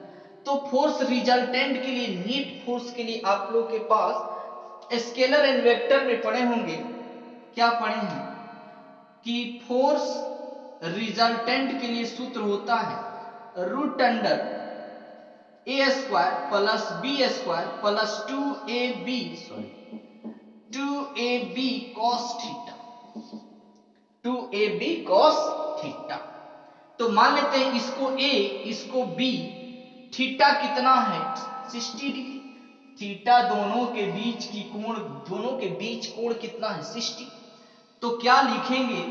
तो फोर्स रिजल्टेंट के लिए, नीट फोर्स के लिए आप लोग के पास स्केलर एंड वेक्टर में पढ़े होंगे, क्या पढ़े हैं कि फोर्स रिजल्टेंट के लिए सूत्र होता है root under A square plus B square plus 2AB cos theta, 2AB cos theta. तो मान लेते हैं इसको A, इसको B, थीटा कितना है? 60 डिग्री। थीटा दोनों के बीच कोण कितना है? 60। तो क्या लिखेंगे?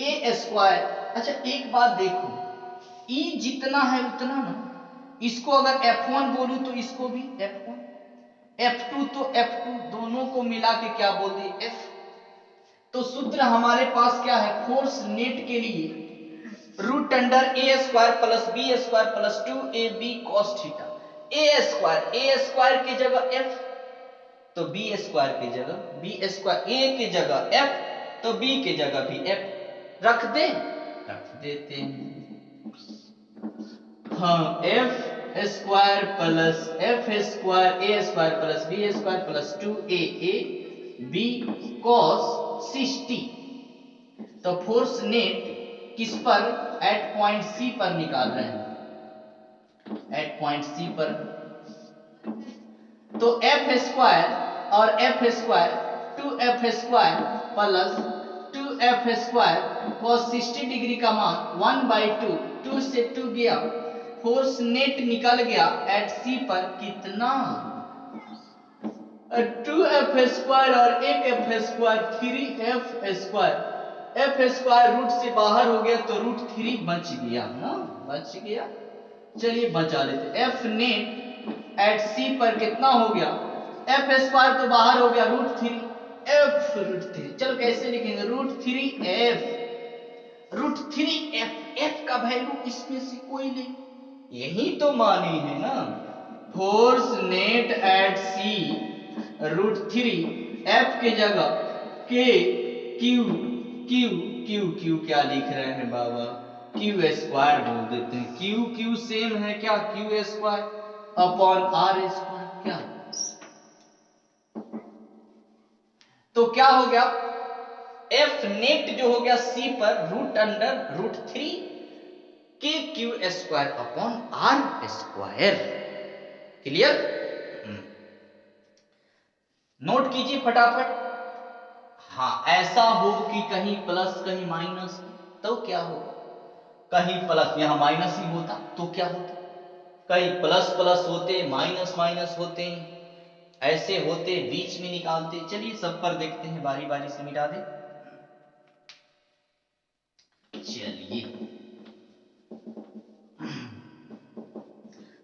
A square. अच्छा एक बात देखो, E जितना है उतना ना, इसको अगर F1 बोलूं तो इसको भी F1, F2 तो F2, दोनों को मिला के क्या बोल दिए? F। तो सूत्र हमारे पास क्या है फोर्स नेट के लिए? Root under A square plus B square plus 2AB cos theta. A square की जगह F, तो B स्क्वायर की जगह A की जगह F, तो B की जगह भी F रख देते हैं। हाँ, F square plus F square A square plus B square plus 2a B cos 60। तो फोर्स नेट किस पर, एट पॉइंट सी पर निकाल रहे हैं, एट पॉइंट सी पर। तो एफ स्क्वायर और F square 2f square plus 2f square cos 60 degree का मान 1/2, 2 से 2 गया, फोर्स नेट निकल गया एट सी पर कितना, 2f स्क्वायर और एक F square 3f square, F square root से बाहर हो गया तो रूट 3 बच गया ना, बच गया। चलिए बचा लेते, एफ नेट एट सी पर कितना हो गया, एफ स्क्वायर तो बाहर हो गया, रूट 3 एफ रूट 3। चलो कैसे लिखेंगे, रूट 3 एफ, एफ का वैल्यू इसमें से कोई ले, यही तो माने है ना, force net at C root 3 F के जगह के क्यू क्यू क्यू क्यू क्या लिख रहे हैं बाबा, क्यू स्क्वायर बोल देते हैं, क्यू क्यू सेम है क्या, Q square upon R square क्या। तो क्या हो गया, एफ नेट जो हो गया सी पर रूट अंडर रूट 3 के Q square upon R square. Clear, note कीजिए फटाफट। हाँ, ऐसा हो कि कहीं प्लस कहीं माइनस, तो क्या होगा, कहीं प्लस, यहां माइनस ही होता तो क्या होता, कहीं प्लस प्लस होते, माइनस माइनस होते, ऐसे होते, बीच में निकालते। चलिए सब पर देखते हैं, बारी बारी से मिटा दे। चलिए,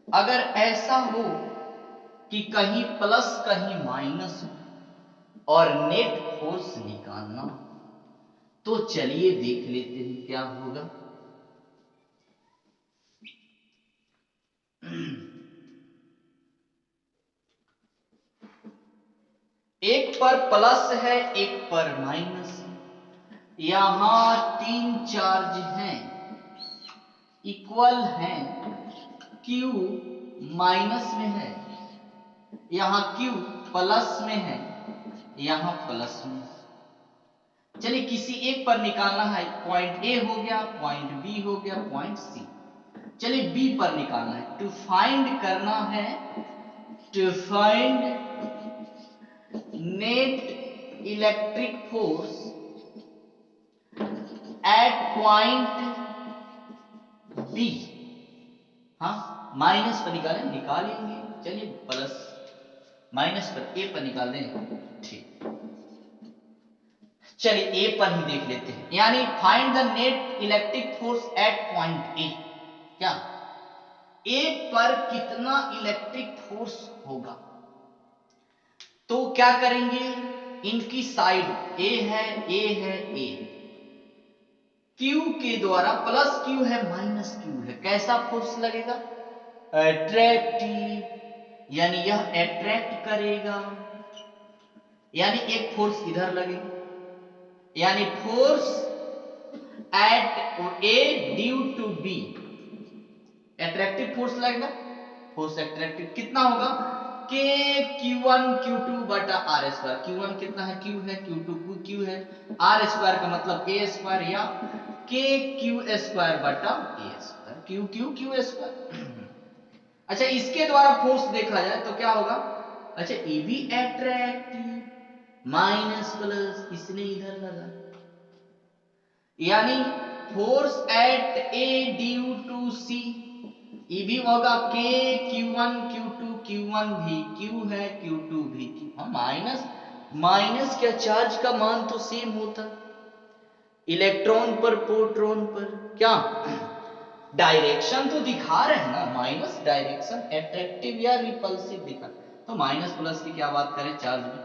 अगर ऐसा हो कि कहीं प्लस कहीं माइनस हो और नेट फोर्स निकालना, तो चलिए देख लेते हैं क्या होगा। एक पर प्लस है एक पर माइनस है, यहां 3 चार्ज हैं, इक्वल हैं, Q माइनस में है, यहां Q प्लस में है, यहां प्लस में है। चलिए किसी एक पर निकालना है, पॉइंट ए हो गया, पॉइंट बी हो गया, पॉइंट सी। चलिए बी पर निकालना है, टू फाइंड करना है, to find net electric force at point B. हाँ, माइनस पर निकालें, निकालेंगे, चलिए प्लस माइनस पर ए पर निकाल दें, ठीक। चलिए ए पर ही देख लेते हैं, यानी find the net electric force at point ए। क्या, ए पर कितना इलेक्ट्रिक फोर्स होगा, तो क्या करेंगे, इनकी साइड ए है, ए है, ए, क्यू के द्वारा, प्लस क्यू है माइनस क्यू है, कैसा फोर्स लगेगा, अट्रैक्टिव, यानी यह अट्रैक्ट करेगा, यानी एक फोर्स इधर लगेगा, यानी force at A due to B, attractive force लगेगा, फोर्स अट्रैक्टिव कितना होगा, के Q1 Q2 बटा आर स्क्वायर। Q1 कितना है, Q है, Q2 Q है, आर स्क्वायर का मतलब ए स्क्वायर, या के क्यू स्क्वायर बटा A square, Q Q Q square. अच्छा, इसके द्वारा फोर्स देखा जाए तो क्या होगा, अच्छा ये भी अट्रैक्टिव, माइनस प्लस इसने इधर लगा, यानी force at A due to C, ये भी होगा के Q1 Q2 Q1 भी Q है, Q2 भी Q। हाँ, माइनस माइनस क्या, चार्ज का मान तो सेम होता, इलेक्ट्रॉन पर प्रोटॉन पर क्या, डायरेक्शन तो दिखा रहे हैं ना, माइनस डायरेक्शन अट्रैक्टिव या रिपल्सिव दिखा, तो माइनस प्लस की क्या बात करें चार्ज में,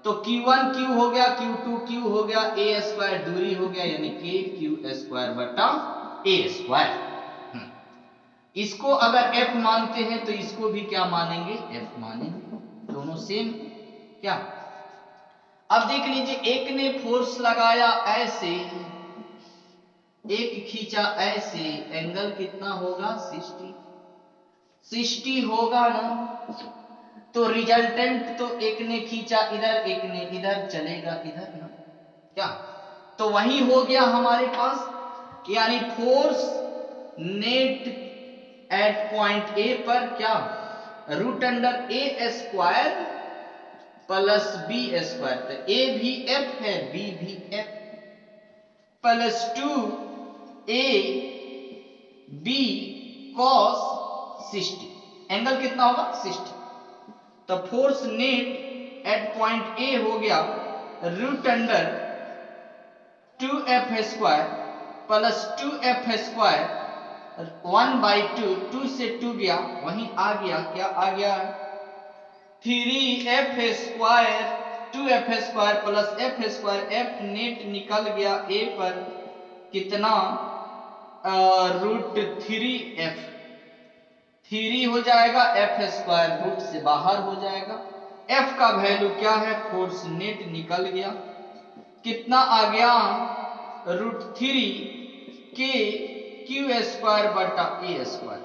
तो Q1 Q हो गया, Q2 Q हो गया, ए स्क्वायर दूरी हो गया, यानी के क्यू स्क्वायर बटा ए स्क्वायर। इसको अगर F मानते हैं तो इसको भी क्या मानेंगे, F मानेंगे, दोनों सेम क्या। अब देख लीजिए, एक ने फोर्स लगाया ऐसे, एक खींचा ऐसे, एंगल कितना होगा 60, 60 होगा ना, तो रिजल्टेंट तो एक ने खींचा इधर, एक ने इधर, चलेगा इधर ना क्या। तो वही हो गया हमारे पास, यानी force net at point A पर क्या, root under A square plus B square. तो ए भी एफ है, बी भी F, plus 2 A B cos 60। Angle कितना होगा 60। तो force net at point A हो गया root under 2f square plus 2f square 1/2, 2 से 2 गया, वहीं आ गया, क्या आ गया 3f square 2f square plus f square, f net निकल गया a पर कितना रूट 3f, 3 हो जाएगा, f स्क्वायर रूट से बाहर हो जाएगा। f का वैल्यू क्या है, फोर्स नेट निकल गया, कितना आ गया रूट 3 के क्यू स्क्वायर बटा ए स्क्वायर।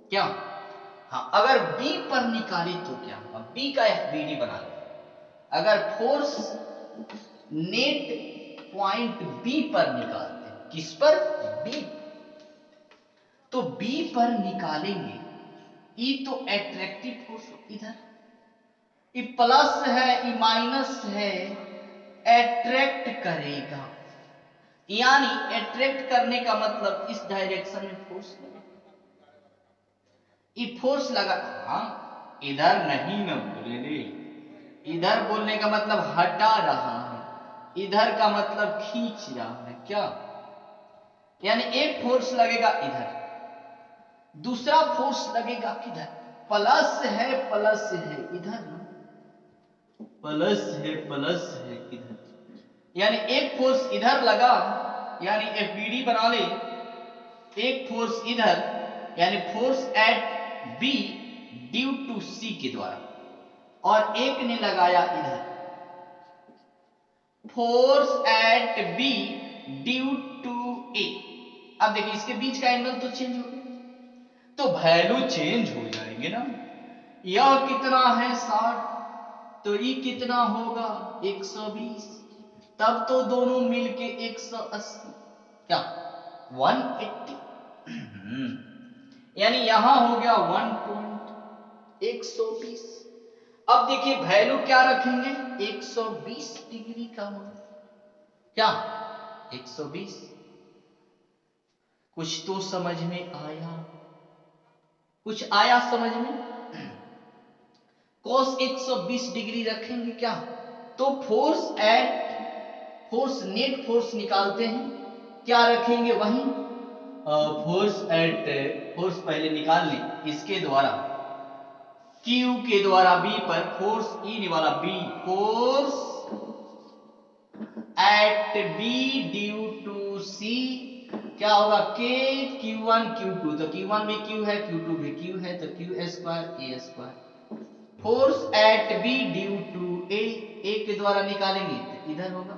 क्या, हाँ, अगर b पर निकाले तो क्या होगा, b का FBD बना लो। अगर फोर्स नेट पॉइंट b पर निकालते हैं, किस पर, b, तो b पर निकालेंगे, E तो एट्रैक्टिव फोर्स इधर, E प्लस है E माइनस है, एट्रैक्ट करेगा, यानी एट्रैक्ट करने का मतलब इस डायरेक्शन में फोर्स लगेगा, E फोर्स लगा, हाँ इधर नहीं ना बोले रे, इधर बोलने का मतलब हटा रहा है, इधर का मतलब खींच रहा है, क्या, यानी एक फोर्स लगेगा इधर, दूसरा फोर्स लगेगा किधर, प्लस है इधर ना, प्लस है इधर, यानी एक फोर्स इधर लगा, यानी FBD बना ले, एक फोर्स इधर, यानी force at B due to C के द्वारा, और एक ने लगाया इधर force at B due to A। अब देखिए इसके बीच का एंगल तो चेंज हो गया, तो वैल्यू चेंज हो जाएंगे ना, यह कितना है 60, तो ये कितना होगा 120, तब तो दोनों मिलके 180, क्या 180, यानी यहां हो गया 1.120। अब देखिए वैल्यू क्या रखेंगे 120 डिग्री का मान, क्या 120। कुछ तो समझ में आया, कुछ आया समझ में, cos 120 डिग्री रखेंगे क्या, तो फोर्स नेट फोर्स निकालते हैं, क्या रखेंगे वहीं फोर्स पहले निकाल लें इसके द्वारा, Q के द्वारा B पर फोर्स E वाला B, force at B due to C क्या होगा K Q1 Q2, तो Q1 भी Q है, Q2 भी Q है, तो Q square A square, force at B due to A के द्वारा निकालेंगे तो इधर होगा,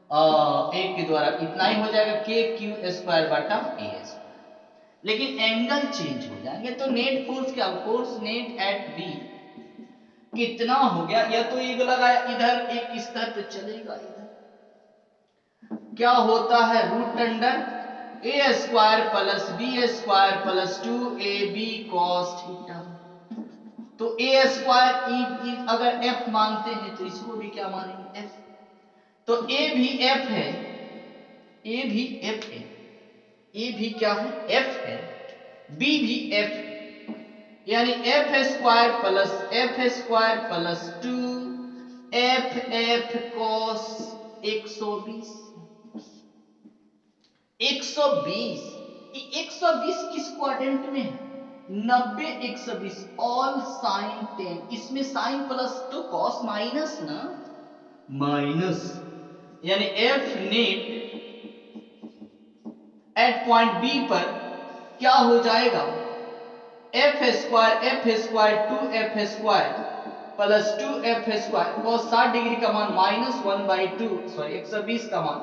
A के द्वारा इतना ही हो जाएगा K Q स्क्वायर बटा A स्क्वायर, लेकिन एंगल चेंज हो जाएंगे, तो नेट फोर्स क्या, फोर्स नेट एट B कितना हो गया, या तो एक लगाया इधर, एक इस तरह, तो चलेगा इधर, क्या होता है root under A square plus B square plus 2AB cos theta, तो A स्क्वायर अगर F मानते हैं तो इसको भी क्या मानेंगे F, तो A भी F है, A भी F है, A भी क्या है F है, B भी F है, यानी F square plus 2 F cos 120, 120, 120 किस क्वाड्रेंट में है, 90 120, ऑल साइन 10, इसमें साइन प्लस तो कॉस माइनस ना, माइनस, यानी F net at point B पर क्या हो जाएगा F square 2F square plus 2F square, cos 60 degree का मान माइनस 1/2, सॉरी 120 का मान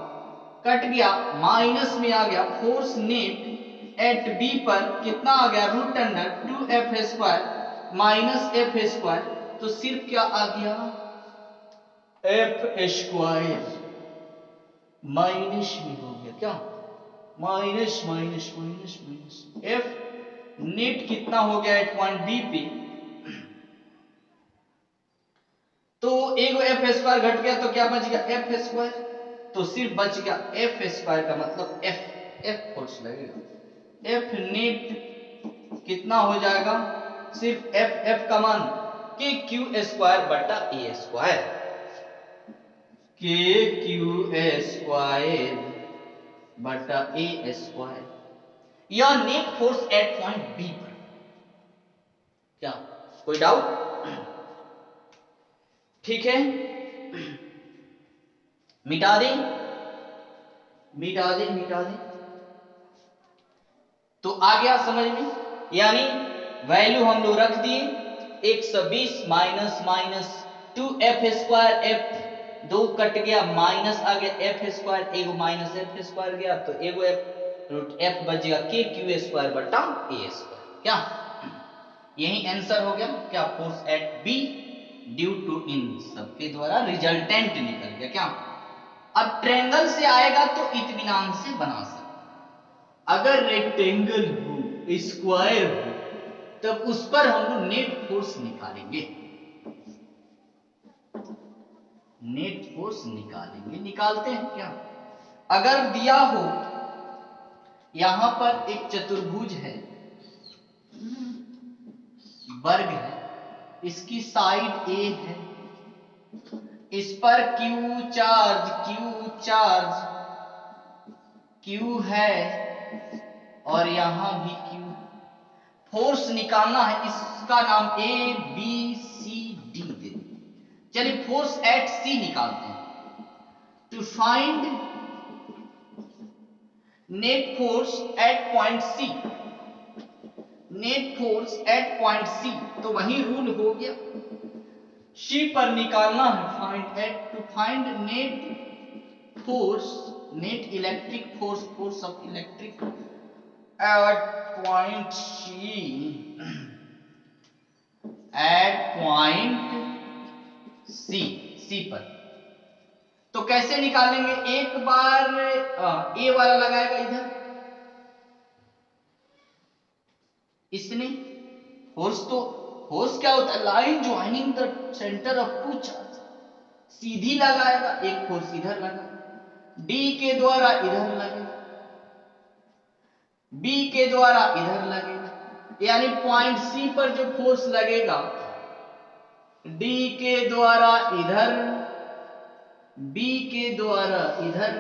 कट गया, माइनस में आ गया, फोर्स नेट एट बी पर कितना आ गया, root under 2f² minus f², तो सिर्फ क्या आ गया, f² माइनस में हो गया, क्या minus minus minus minus, f net कितना हो गया एट पॉइंट बी पे, तो एगो f² घट गया तो क्या बच गया f², तो सिर्फ बच गया f² का मतलब f फोर्स लगेगा, f नेट कितना हो जाएगा, सिर्फ f का मान kq² बटा a², kq² बटा a², यह net force at point B पर। क्या कोई डाउट? ठीक है, मिटा दें मिटा दें मिटा दें, तो आ गया समझ में, यानी वैल्यू हम लोग रख दिए 120 minus minus 2f², f 2 cut गया, माइनस आ गया f², एगो माइनस f² गया, तो एगो f बचेगा kq² बटा a²। क्या यही आंसर हो गया, क्या force at B due to इन सबके द्वारा रिजल्टेंट निकल गया। क्या अब ट्रायंगल से आएगा तो इत्मीनान से बना सकते, अगर रेक्टेंगल हो स्क्वायर हो तब उस पर हम लोग नेट फोर्स निकालेंगे, नेट फोर्स निकालेंगे, निकालते हैं क्या। अगर दिया हो यहां पर एक चतुर्भुज है, वर्ग है, इसकी साइड ए है, इस पर Q है और यहां भी Q, फोर्स निकालना है, इसका नाम ABCD दे। चलिए फोर्स एट C निकालते हैं, to find net force at point C, net force at point C, तो वही रूल हो गया, C पर निकालना है, to find net force, net electric force, force of electric at point C पर। तो कैसे निकालेंगे, एक बार ए वाला लगाएगा इधर, इसने फोर्स क्या होता है, line joining the centre of two charge, सीधी लगाएगा, एक फोर्स इधर लगा, डी के द्वारा इधर लगेगा, बी के द्वारा इधर लगेगा, यानी पॉइंट सी पर जो फोर्स लगेगा डी के द्वारा इधर, बी के द्वारा इधर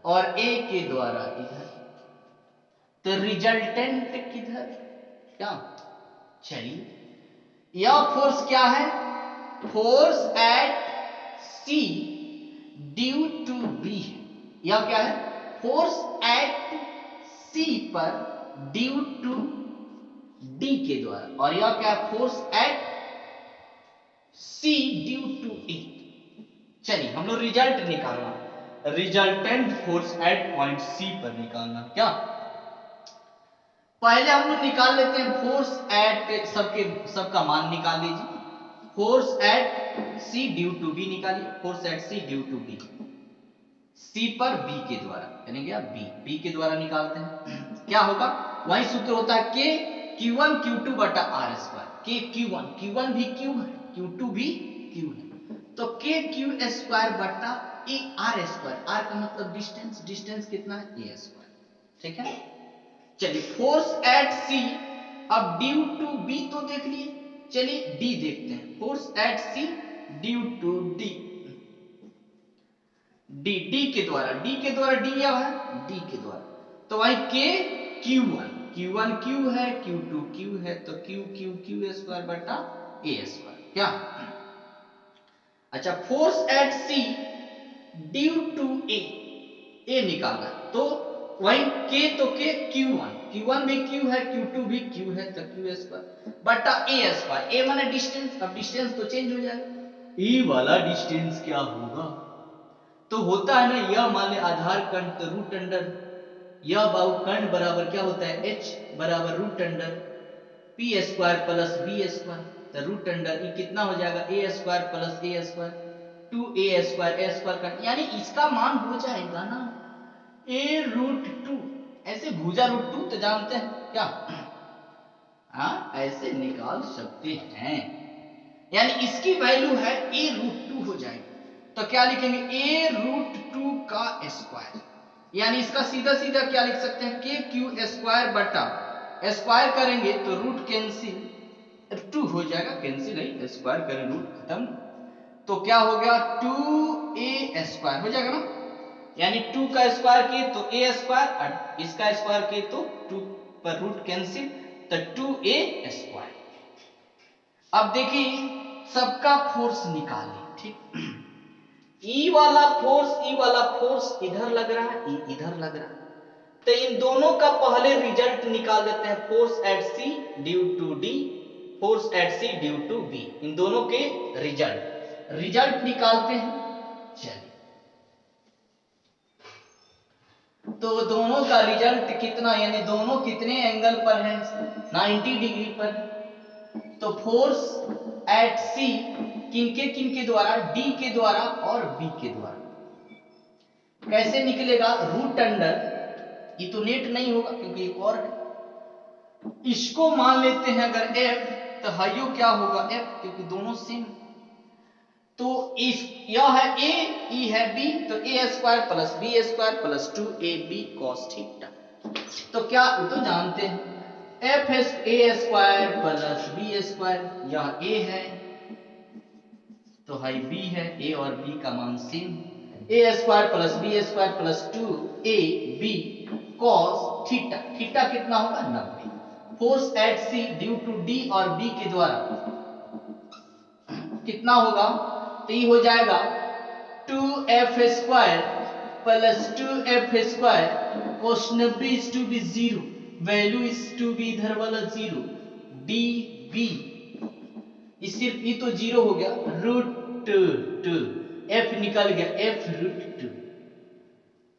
और ए के द्वारा इधर, तो रिजल्टेंट किधर, क्या चलिए यह फोर्स क्या है, force at C due to B है, यह क्या है, फोर्स एट सी पर ड्यू टू डी के द्वारा, और यह क्या है, force at C due to A. चलिए हम लोग रिजल्ट निकालना, resultant force at point C पर निकालना। क्या पहले हम लोग निकाल लेते हैं फोर्स एट, सबका मान निकाल लीजिए, force at C due to B निकालिए, force at C due to B, C पर बी के द्वारा, यानी क्या बी के द्वारा निकालते हैं, क्या होगा, वही सूत्र होता है के Q1 Q2 बटा R², के Q1 भी Q है, Q2 भी Q है, तो के Q² बटा ए R², R का मतलब डिस्टेंस, डिस्टेंस कितना है A², ठीक है। चलिए फोर्स एट सी, अब ड्यू टू बी तो देख लिए, चलिए डी देखते हैं, force at C due to D, D के द्वारा डी क्या है, डी के द्वारा, तो वही के Q1 Q है, Q2 Q है, तो Q² बटा A²। क्या अच्छा, force at C due to A निकालना, तो वही के, तो के Q1 भी Q है, Q2 भी Q है, तो Q² बटा A², ए माने डिस्टेंस, अब डिस्टेंस तो चेंज हो जाएगा, ए वाला डिस्टेंस क्या होगा, तो होता है ना, यह मान ले आधार खंड, तो रूट अंडर यह बहुखंड बराबर क्या होता है, h बराबर root under P square plus B square, तो रूट अंडर ये कितना हो जाएगा, A square plus A square, 2a square का, यानी इसका मान हो जाएगा ना a रूट 2। ऐसे भुजा रूट 2 तो जानते हैं क्या, हाँ ऐसे निकाल सकते हैं, यानी इसकी वैल्यू है a रूट 2 हो जाएगी। तो क्या लिखेंगे, a रूट 2 का स्क्वायर, यानी इसका सीधा सीधा क्या लिख सकते हैं, के क्यू स्क्वायर बटा स्क्वायर करेंगे तो रूट कैंसिल 2 हो जाएगा, कैंसिल नहीं स्क्वायर करें रूट खत्म, तो क्या हो गया 2a स्क्वायर हो जाएगा ना, यानी 2 का स्क्वायर किए तो a स्क्वायर और इसका स्क्वायर किए तो 2 पर रूट कैंसिल, तो 2a स्क्वायर। अब देखिए सबका फोर्स निकालें, ठीक, ई वाला फोर्स इधर लग रहा है, इधर लग रहा है, तो इन दोनों का पहले रिजल्ट निकाल देते हैं, force at C due to D, force at C due to B, इन दोनों के रिजल्ट निकालते हैं। चलिए तो दोनों का रिजल्ट कितना, यानी दोनों कितने एंगल पर है, 90 डिग्री पर, तो फोर्स एट सी किनके द्वारा, डी के द्वारा और बी के द्वारा, कैसे निकलेगा, रूट अंडर, ये तो नेट नहीं होगा क्योंकि एक और है, इसको मान लेते हैं अगर f, तो हाइयो क्या होगा f, क्योंकि दोनों सेम, तो इस यह है a, e है b, तो a square plus b square plus 2ab cos theta, तो क्या तो जानते हैं f है a square plus b square, यह a है तो हाई b है, a और b का मान same, a square plus b square plus 2ab cos theta, theta कितना होगा 90, force at C due to D और बी के द्वारा कितना होगा, तो ये हो जाएगा 2f square plus 2f square cos 90 is to be 0, value is to be इधर वाला 0, डी बी सिर्फ ये तो 0 हो गया, रूट 2 f निकल गया, f रूट 2,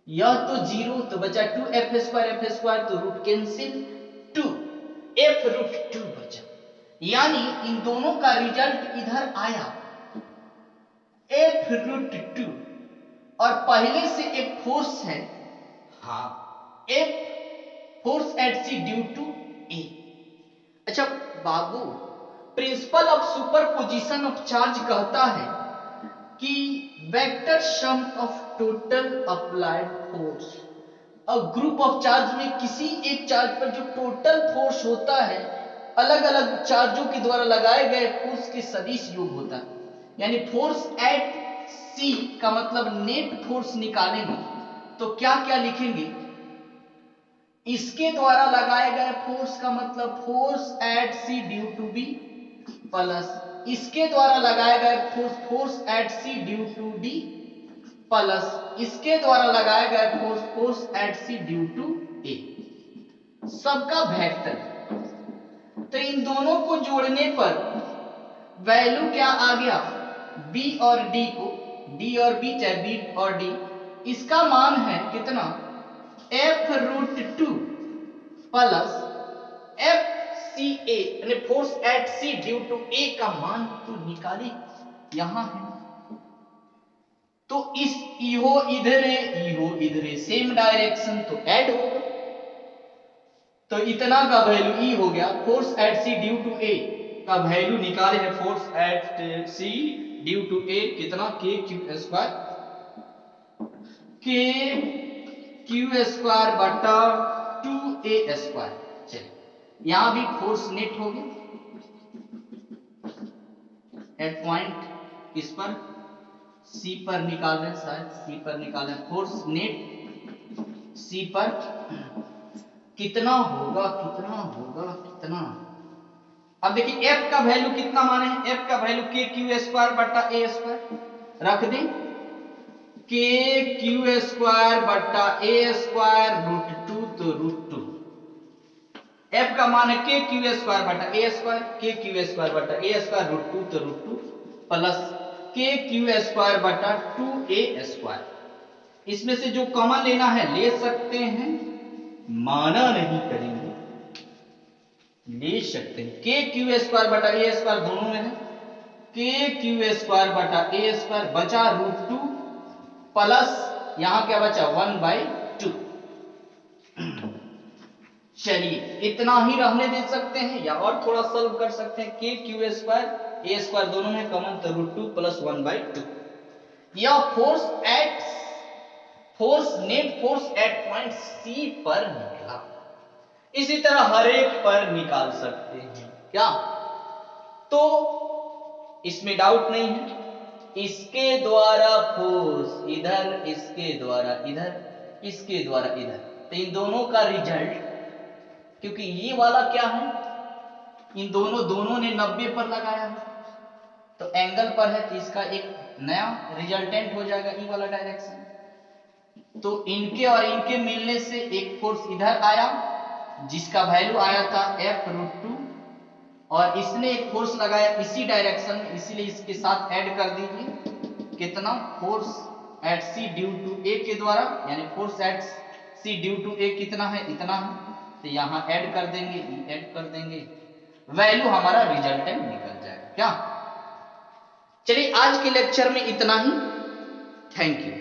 यह तो 0 तो बचा 2f स्क्वायर तो रूट कैंसिल 2, f रूट 2 बचा, यानी इन दोनों का रिजल्ट इधर आया f रूट 2, और पहले से एक फोर्स है, हाँ f force at C due to a। अच्छा बाबू, principle of superposition of charge कहता है कि vector sum of total applied force, और ग्रुप ऑफ चार्ज में किसी एक चार्ज पर जो टोटल फोर्स होता है अलग अलग चार्जों के द्वारा लगाए गए फोर्स के सदिश योग होता है, यानी फोर्स एट सी का मतलब नेट फोर्स निकालेंगे तो क्या क्या लिखेंगे, इसके द्वारा लगाए गए फोर्स का मतलब force at C due to B, plus इसके द्वारा लगाए गए force at C due to D, plus इसके द्वारा लगाए गए force at C due to A, सबका वेक्टर, तो इन दोनों को जोड़ने पर वैल्यू क्या आ गया, बी और डी को, डी और बी चाहे बी और डी, इसका मान है कितना f root 2 plus f C A, यानी force at C due to A का मान तो निकाले यहां है, तो इस इहो इधरे सेम डायरेक्शन तो ऐड होगा, तो इतना का वैल्यू ई हो गया, force at C due to A का वैल्यू निकाले है, force at C due to A कितना, के क्यू स्क्वायर बटा 2a स्क्वायर। चलिए यहां भी फोर्स नेट हो गया एट पॉइंट किस पर, सी पर निकाल रहे, शायद सी पर निकाल रहे, फोर्स नेट सी पर कितना होगा, अब देखिए f का वैल्यू कितना माने हैं, f का वैल्यू के क्यू स्क्वायर बटा ए स्क्वायर रख दें, के क्यू स्क्वायर बटा ए स्क्वायर रूट 2, तो रूट 2, f का मान है के क्यू स्क्वायर बटा ए स्क्वायर, के क्यू स्क्वायर बटा ए स्क्वायर रूट 2, तो रूट 2 प्लस के क्यू स्क्वायर बटा 2a स्क्वायर, इसमें से जो कॉमन लेना है ले सकते हैं, माना नहीं करेंगे, ले सकते हैं। के क्यू स्क्वायर बटा ए स्क्वायर दोनों में है, के क्यू स्क्वायर बटा ए स्क्वायर बचा √2 प्लस यहां क्या बचा 1/2। चलिए इतना ही रहने दे सकते हैं या और थोड़ा सॉल्व कर सकते हैं। के क्यू स्क्वायर ए स्क्वायर दोनों में कॉमन तो √2 प्लस 1/2। या net force at point C पर निकला। इसी तरह हर एक पर निकाल सकते हैं क्या, तो इसमें डाउट नहीं है। इसके द्वारा फोर्स इधर, इसके द्वारा इधर, इसके द्वारा इधर, तो इन दोनों का रिजल्ट, क्योंकि ये वाला क्या है, इन दोनों ने 90 पर लगाया है तो एंगल पर है, तो इसका एक नया रिजल्टेंट हो जाएगा ई वाला डायरेक्शन। तो इनके और इनके मिलने से एक फोर्स इधर आया जिसका वैल्यू आया था F√2, और इसने एक फोर्स लगाया इसी डायरेक्शन में, इसीलिए इसके साथ ऐड कर दीजिए कितना, force at C due to A के द्वारा, यानी force at C due to A कितना है, इतना है, तो यहां ऐड कर देंगे, ऐड कर देंगे, वैल्यू हमारा रिजल्टेंट निकल जाएगा क्या। चलिए आज के लेक्चर में इतना ही, थैंक यू।